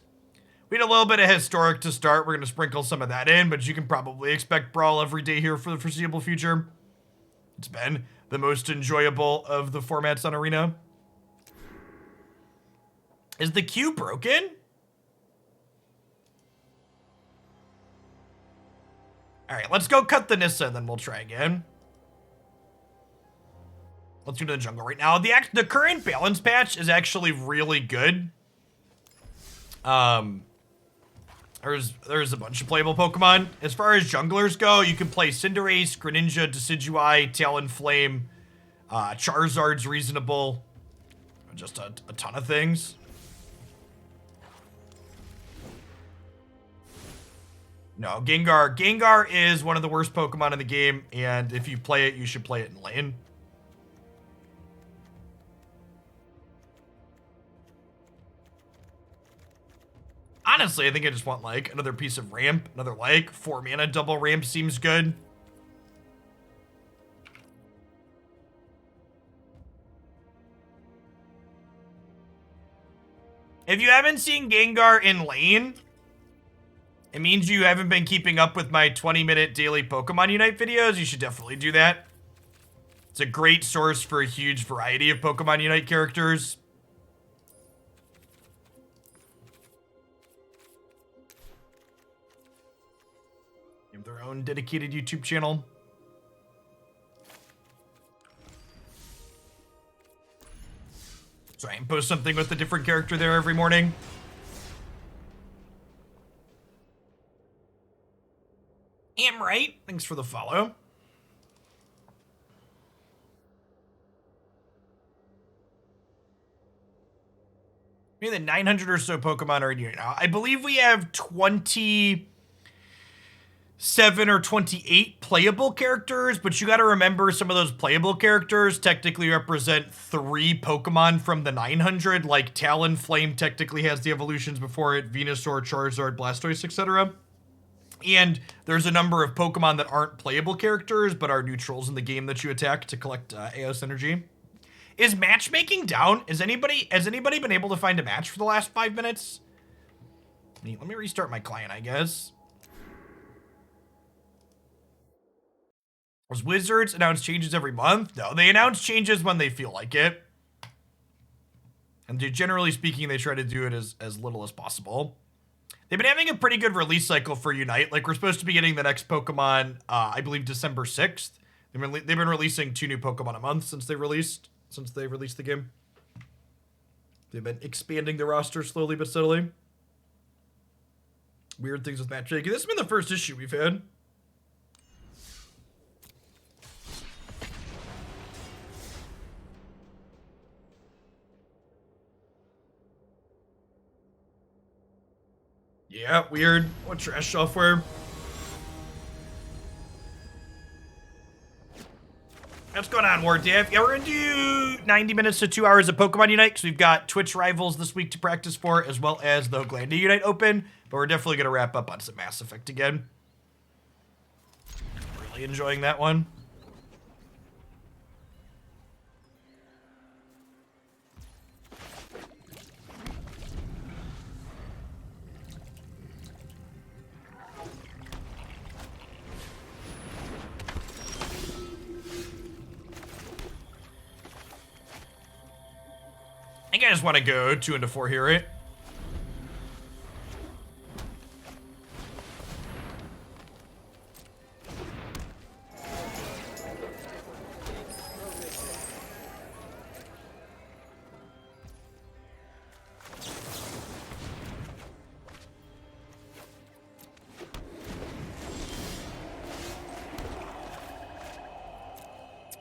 We had a little bit of Historic to start. We're going to sprinkle some of that in, but you can probably expect Brawl every day here for the foreseeable future. It's been the most enjoyable of the formats on Arena. Is the queue broken? All right, let's go cut the Nissa, and then we'll try again. Let's go to the jungle right now. The current balance patch is actually really good. There's a bunch of playable Pokemon. As far as junglers go, you can play Cinderace, Greninja, Decidueye, Talonflame, Charizard's reasonable. Just a ton of things. No, Gengar. Gengar is one of the worst Pokemon in the game, and if you play it, you should play it in lane. Honestly, I think I just want, like, another piece of ramp, another, like, 4 mana double ramp seems good. If you haven't seen Gengar in lane, it means you haven't been keeping up with my 20-minute daily Pokemon Unite videos. You should definitely do that. It's a great source for a huge variety of Pokemon Unite characters. They have their own dedicated YouTube channel. So I can post something with a different character there every morning. Am right. Thanks for the follow. Maybe the 900 or so Pokemon are in here now. I believe we have 27 or 28 playable characters, but you got to remember some of those playable characters technically represent 3 Pokemon from the 900. Like Talonflame technically has the evolutions before it, Venusaur, Charizard, Blastoise, etc. And there's a number of Pokemon that aren't playable characters, but are neutrals in the game that you attack to collect AOS energy. Is matchmaking down? Has anybody been able to find a match for the last 5 minutes? Let me restart my client, I guess. Does Wizards announce changes every month? No, they announce changes when they feel like it. And generally speaking, they try to do it as little as possible. They've been having a pretty good release cycle for Unite. Like, we're supposed to be getting the next Pokemon, I believe December 6th. They've been releasing 2 new Pokemon a month since they released the game. They've been expanding the roster slowly but steadily. Weird things with matchmaking. This has been the first issue we've had. Yeah, weird. What trash software? What's going on, War Dev? Yeah, we're gonna do 90 minutes to 2 hours of Pokemon Unite, because we've got Twitch Rivals this week to practice for, as well as the Hooglandia Unite Open, but we're definitely gonna wrap up on some Mass Effect again. Really enjoying that one. guys want to go 2 into 4 here, right?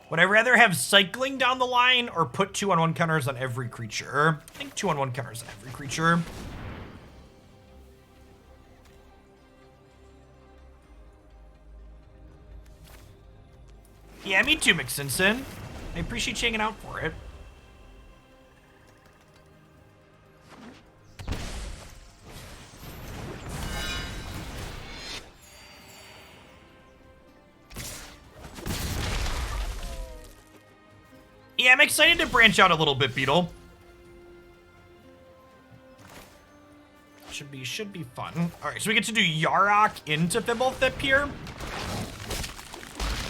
Would I rather have cycling down the line or put 2-on-1 counters on every creature? I think 2-on-1 counters on every creature. Yeah, me too, McSinson. I appreciate you hanging out for it. Yeah, I'm excited to branch out a little bit, Beetle. Should be fun. All right, so we get to do Yarok into Fimblethip here.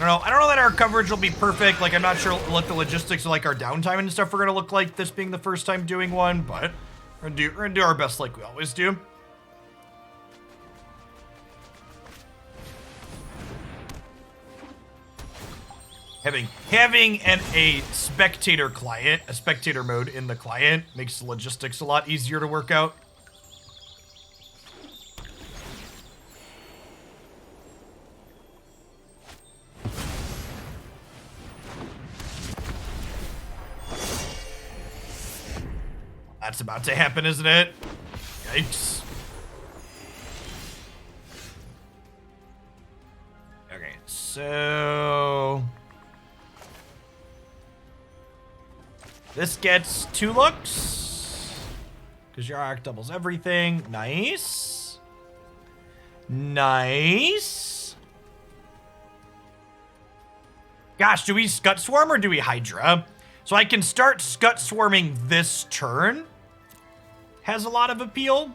I don't know that our coverage will be perfect. Like, I'm not sure what the logistics of like our downtime and stuff are gonna look like this being the first time doing one, but we're gonna do our best like we always do. Having a spectator client, a spectator mode in the client makes the logistics a lot easier to work out. That's about to happen, isn't it? Yikes. Okay, so this gets 2 looks, because Yarok doubles everything. Nice. Nice. Gosh, do we Scut Swarm or do we Hydra? So I can start Scut Swarming this turn. Has a lot of appeal.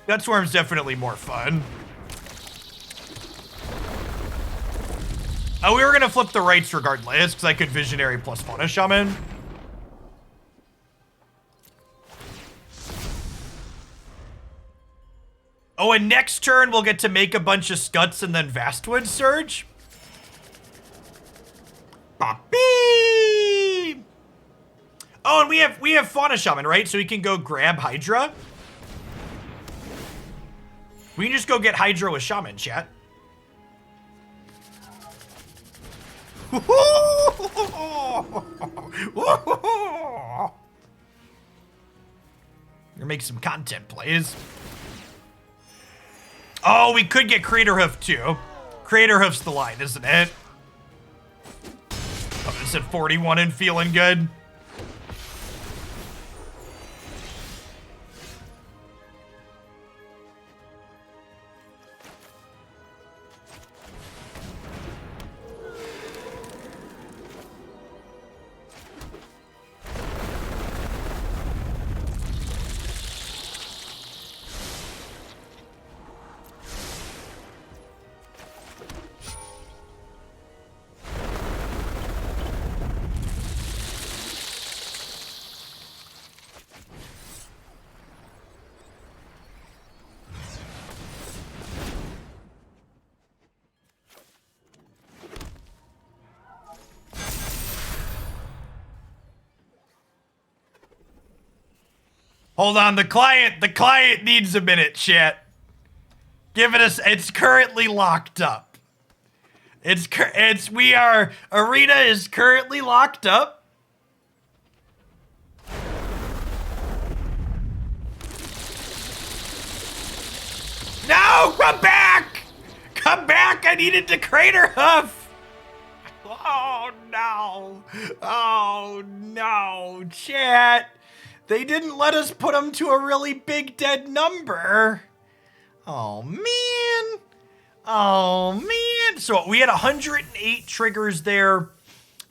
Scut Swarm's definitely more fun. Oh, we were gonna flip the rights regardless, because I could Visionary plus Fauna Shaman. Oh, and next turn we'll get to make a bunch of Scuts and then Vastwood Surge. Poppy! Oh, and we have Fauna Shaman, right? So we can go grab Hydra. We can just go get Hydra with Shaman, chat. You're make some content plays. Oh, we could get Craterhoof too. Craterhoof's the line, isn't it? Oh, it's at 41 and feeling good. Hold on, the client needs a minute, chat. Give it us, it's currently locked up. Arena is currently locked up. No, come back! Come back, I needed to Craterhoof! Oh no, oh no, chat. They didn't let us put him to a really big dead number. Oh, man. Oh, man. So we had 108 triggers there.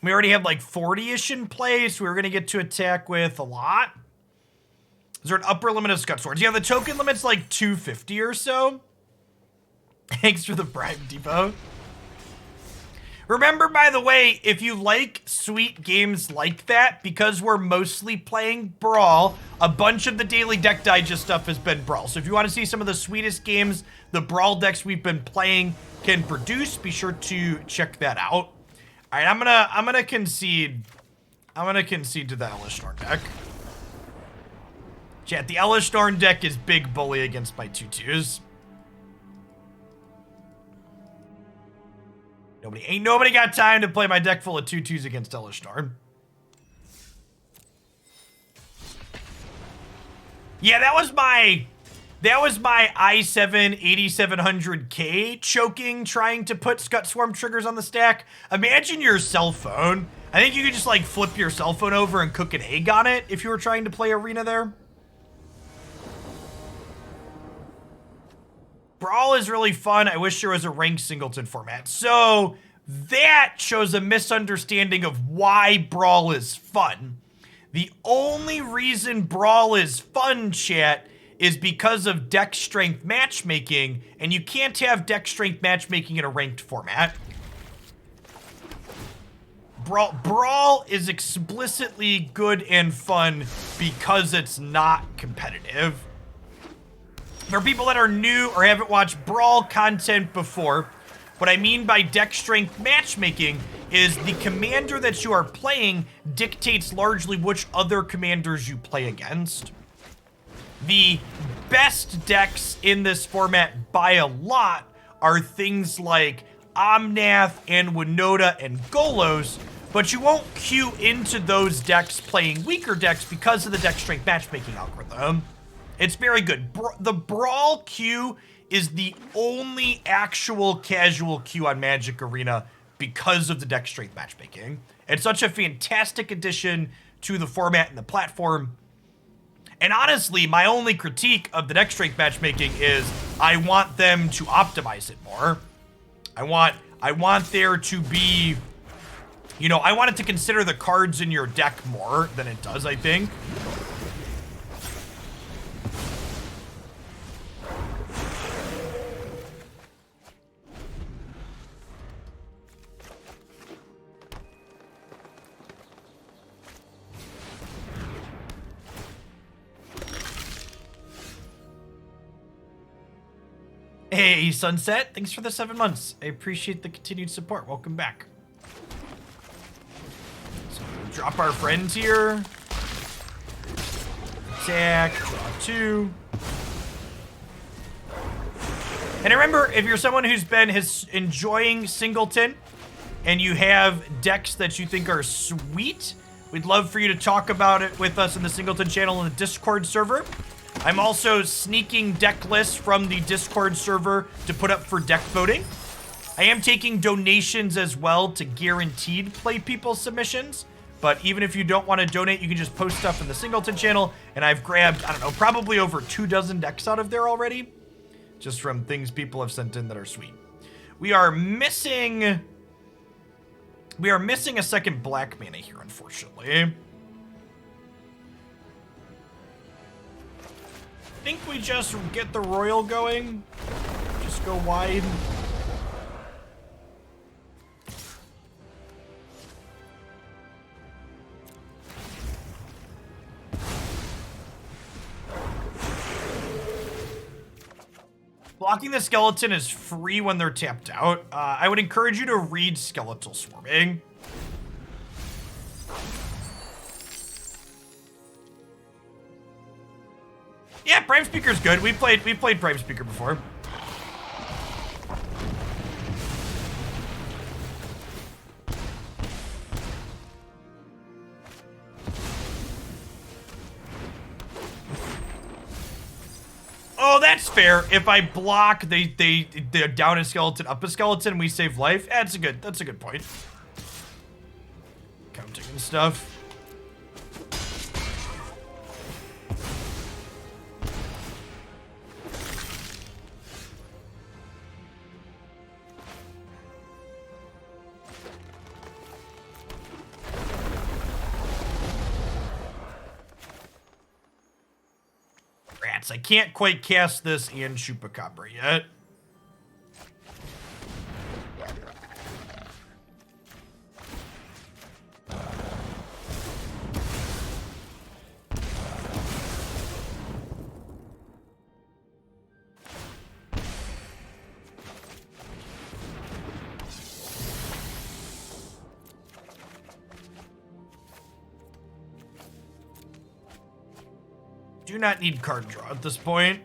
We already have like 40-ish in place. We were going to get to attack with a lot. Is there an upper limit of Scut Swords? Yeah, the token limit's like 250 or so. Thanks for the Prime Depot. Remember, by the way, if you like sweet games like that, because we're mostly playing Brawl, a bunch of the daily deck digest stuff has been Brawl. So if you want to see some of the sweetest games the Brawl decks we've been playing can produce, be sure to check that out. All right, I'm gonna concede. I'm gonna concede to the Elish Norn deck. Chat, the Elish Norn deck is big bully against my 2/2s. Ain't nobody got time to play my deck full of 2/2s against Elish Norn. Yeah, that was my i7 8700K choking, trying to put Scut Swarm triggers on the stack. Imagine your cell phone. I think you could just like flip your cell phone over and cook an egg on it if you were trying to play Arena there. Brawl is really fun. I wish there was a ranked singleton format. So that shows a misunderstanding of why Brawl is fun. The only reason Brawl is fun, chat, is because of deck strength matchmaking, and you can't have deck strength matchmaking in a ranked format. Brawl is explicitly good and fun because it's not competitive. For people that are new or haven't watched Brawl content before, what I mean by deck strength matchmaking is the commander that you are playing dictates largely which other commanders you play against. The best decks in this format by a lot are things like Omnath and Winota and Golos, but you won't queue into those decks playing weaker decks because of the deck strength matchmaking algorithm. It's very good. The Brawl queue is the only actual casual queue on Magic Arena because of the deck strength matchmaking. It's such a fantastic addition to the format and the platform. And honestly, my only critique of the deck strength matchmaking is I want them to optimize it more. I want there to be, you know, I want it to consider the cards in your deck more than it does, I think. Hey, Sunset, thanks for the 7 months. I appreciate the continued support. Welcome back. So we'll drop our friends here. Attack, draw 2. And remember, if you're someone who's been enjoying Singleton and you have decks that you think are sweet, we'd love for you to talk about it with us in the Singleton channel in the Discord server. I'm also sneaking deck lists from the Discord server to put up for deck voting. I am taking donations as well to guaranteed play people submissions. But even if you don't want to donate, you can just post stuff in the Singleton channel. And I've grabbed, I don't know, probably over 24 decks out of there already. Just from things people have sent in that are sweet. We are missing a second black mana here, unfortunately. I think we just get the Royal going. Just go wide. Blocking the skeleton is free when they're tapped out. I would encourage you to read Skeletal Swarming. Yeah, Prime Speaker's good. We played Prime Speaker before. Oh, that's fair. If I block, they're down a skeleton, up a skeleton, we save life. That's a good point. Counting and stuff. I can't quite cast this and Chupacabra yet. Do not need card draw at this point.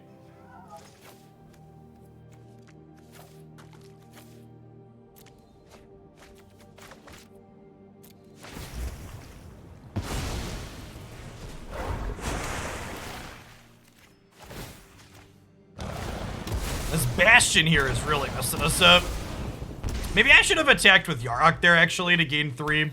This Bastion here is really messing us up. Maybe I should have attacked with Yarok there, actually, to gain 3.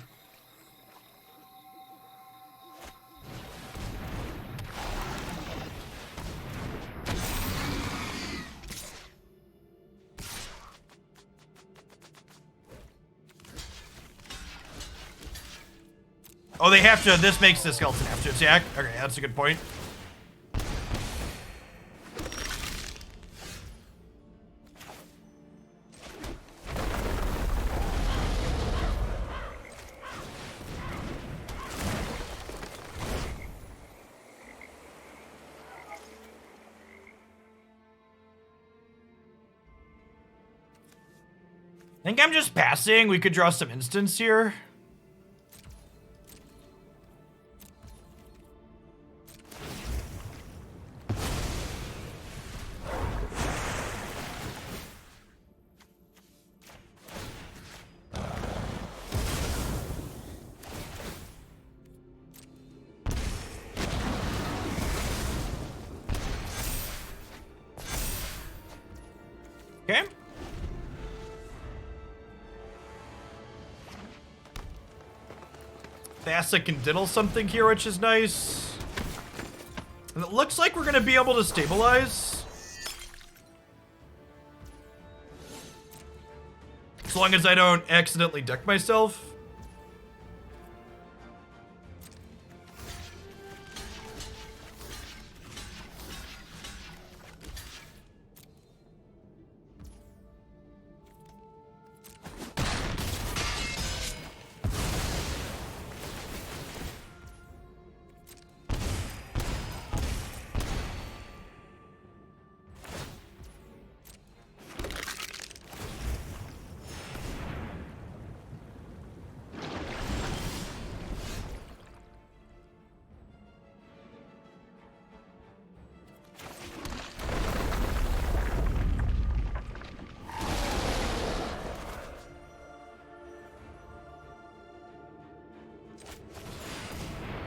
Oh, they have to, this makes the skeleton have to attack. Okay, that's a good point. I think I'm just passing. We could draw some instants here. Okay. Thassa can diddle something here, which is nice. And it looks like we're going to be able to stabilize. As long as I don't accidentally deck myself.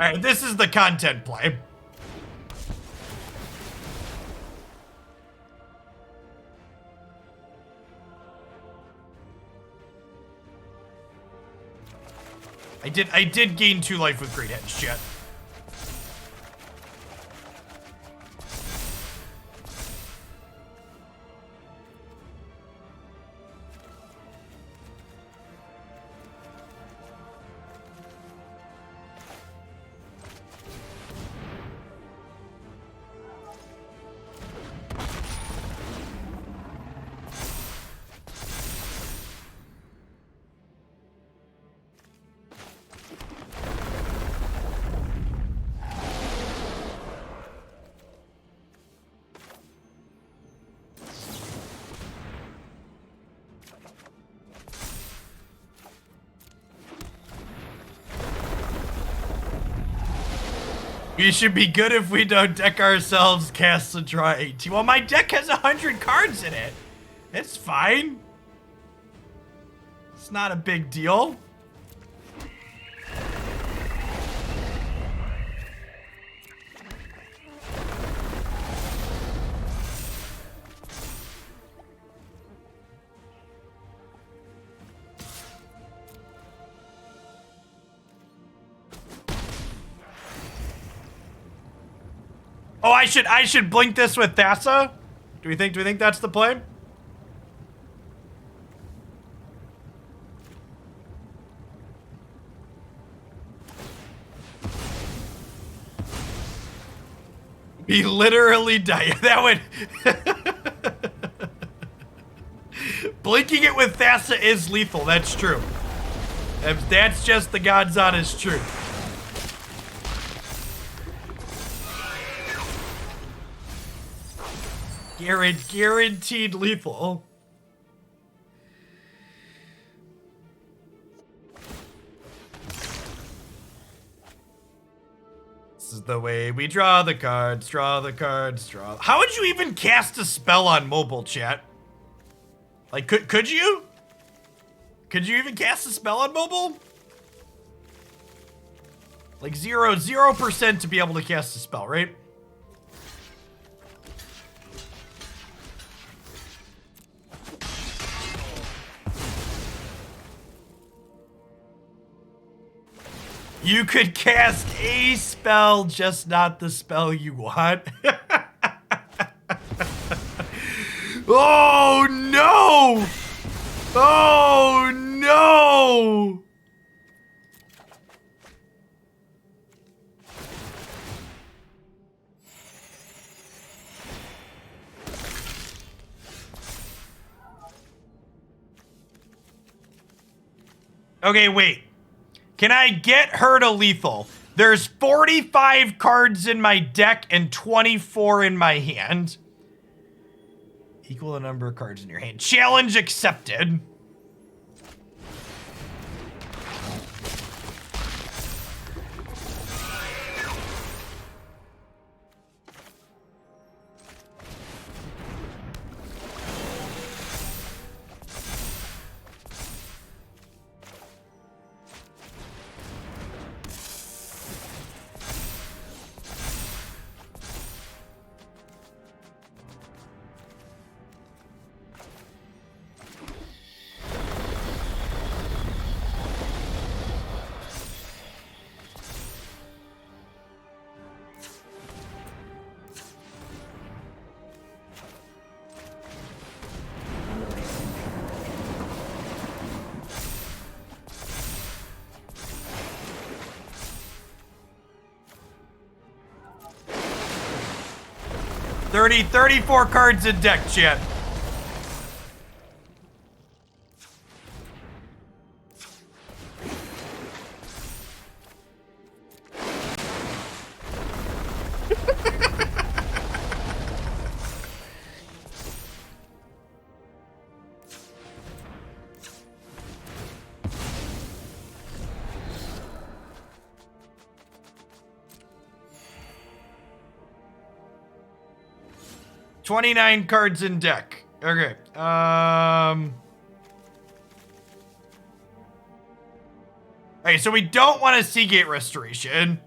Alright, this is the content play. I did gain 2 life with Great Hedge, chat. We should be good if we don't deck ourselves, cast and draw 18. Well, my deck has 100 cards in it. It's fine. It's not a big deal. Oh, I should blink this with Thassa? Do we think that's the play? He literally died. That would blinking it with Thassa is lethal, that's true. That's just the God's honest truth. Guaranteed lethal. This is the way we draw the cards, draw the cards, draw. How would you even cast a spell on mobile, chat? Like, could you? Could you even cast a spell on mobile? Like 0% to be able to cast a spell, right? You could cast a spell, just not the spell you want. Oh no! Oh no! Okay, wait. Can I get her to lethal? There's 45 cards in my deck and 24 in my hand. Equal the number of cards in your hand. Challenge accepted. Thirty, 34 cards in deck, chat. $29 cards in deck. Okay. Okay, so we don't want a Seagate Restoration.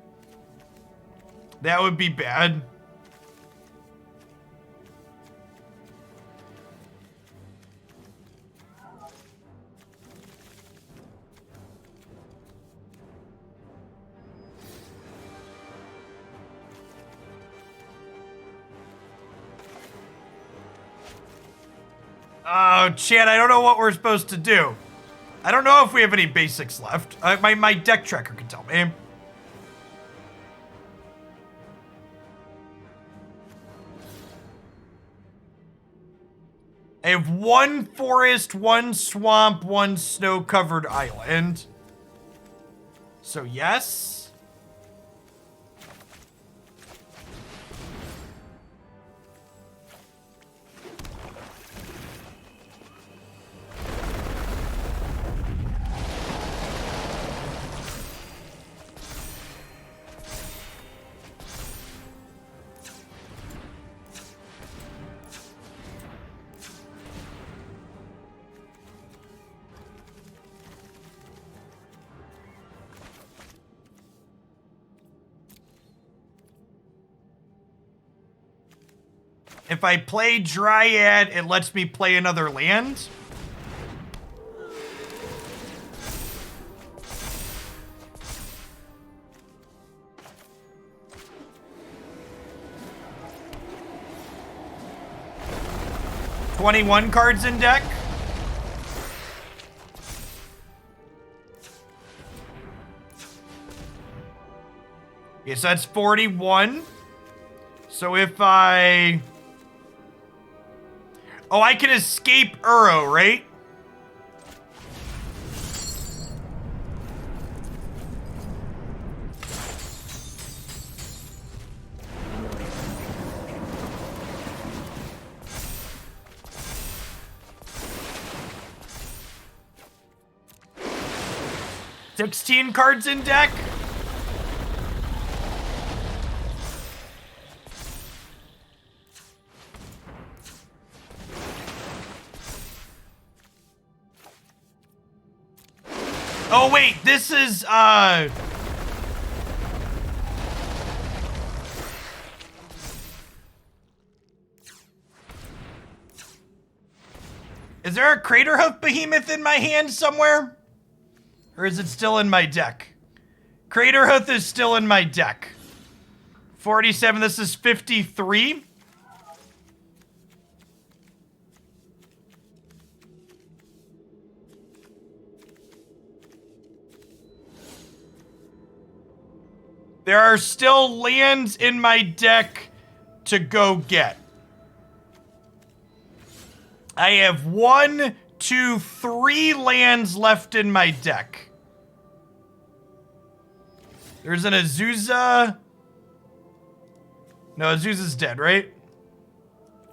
That would be bad. Oh, Chad, I don't know what we're supposed to do. I don't know if we have any basics left. My deck tracker can tell me. I have one forest, one swamp, one snow-covered island. So yes. If I play Dryad, it lets me play another land. $21 cards in deck. Yes, that's 41. So if I... Oh, I can escape Uro, right? $16 cards in deck. Oh, wait, this is, Is there a Craterhoof Behemoth in my hand somewhere? Or is it still in my deck? Craterhoof is still in my deck. 47, this is 53. There are still lands in my deck to go get. I have 1, 2, 3 lands left in my deck. There's an Azusa. No, Azusa's dead, right?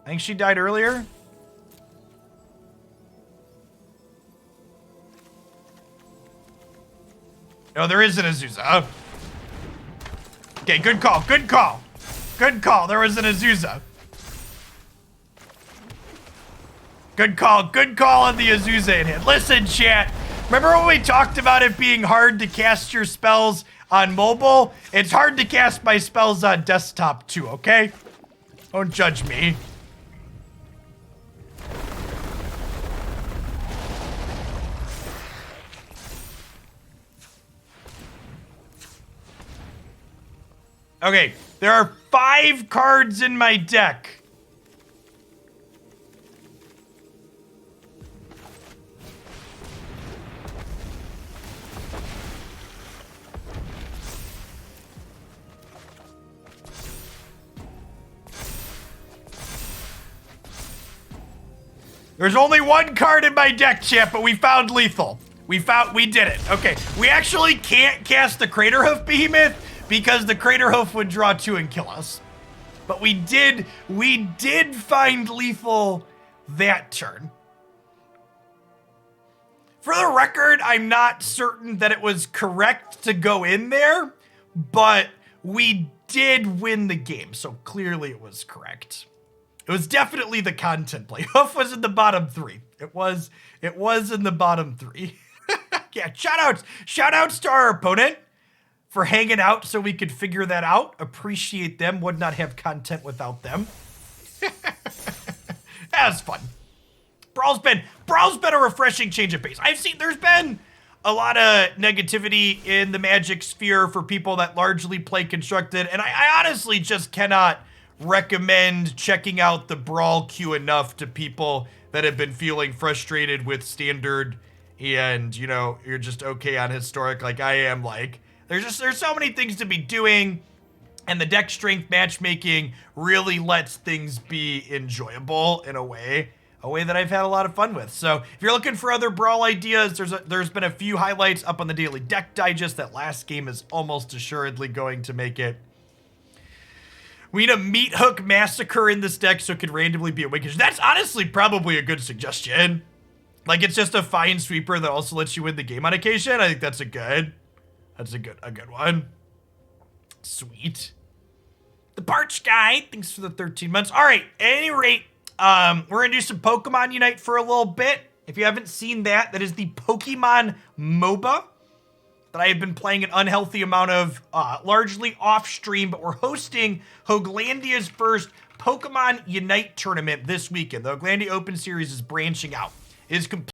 I think she died earlier. No, there is an Azusa. Okay, good call, good call. Good call, there was an Azusa. Good call on the Azusa in hand. Listen, chat, remember when we talked about it being hard to cast your spells on mobile? It's hard to cast my spells on desktop too, okay? Don't judge me. Okay, there are 5 cards in my deck. There's only 1 card in my deck, chat, but we found lethal. We did it. Okay, we actually can't cast the Craterhoof Behemoth because the Craterhoof would draw 2 and kill us. But we did find lethal that turn. For the record, I'm not certain that it was correct to go in there, but we did win the game, so clearly it was correct. It was definitely the content play. Hoof was in the bottom 3. It was in the bottom 3. Yeah, shout-outs to our opponent for hanging out so we could figure that out. Appreciate them. Would not have content without them. That was fun. Brawl's been a refreshing change of pace. There's been a lot of negativity in the Magic sphere for people that largely play Constructed, and I honestly just cannot recommend checking out the Brawl queue enough to people that have been feeling frustrated with Standard and, you know, you're just okay on Historic like I am. Like, there's so many things to be doing, and the deck strength matchmaking really lets things be enjoyable in a way that I've had a lot of fun with. So if you're looking for other Brawl ideas, there's been a few highlights up on the Daily Deck Digest. That last game is almost assuredly going to make it. We need a Meat Hook Massacre in this deck so it could randomly be a Wickage. That's honestly probably a good suggestion. Like, it's just a fine sweeper that also lets you win the game on occasion. I think that's a good one. Sweet. The Parch Guy, thanks for the 13 months. All right, at any rate, we're gonna do some Pokemon Unite for a little bit. If you haven't seen that, that is the Pokemon MOBA that I have been playing an unhealthy amount of, largely off stream, but we're hosting Hoaglandia's first Pokemon Unite tournament this weekend. The Hoaglandia Open Series is branching out. It is complete.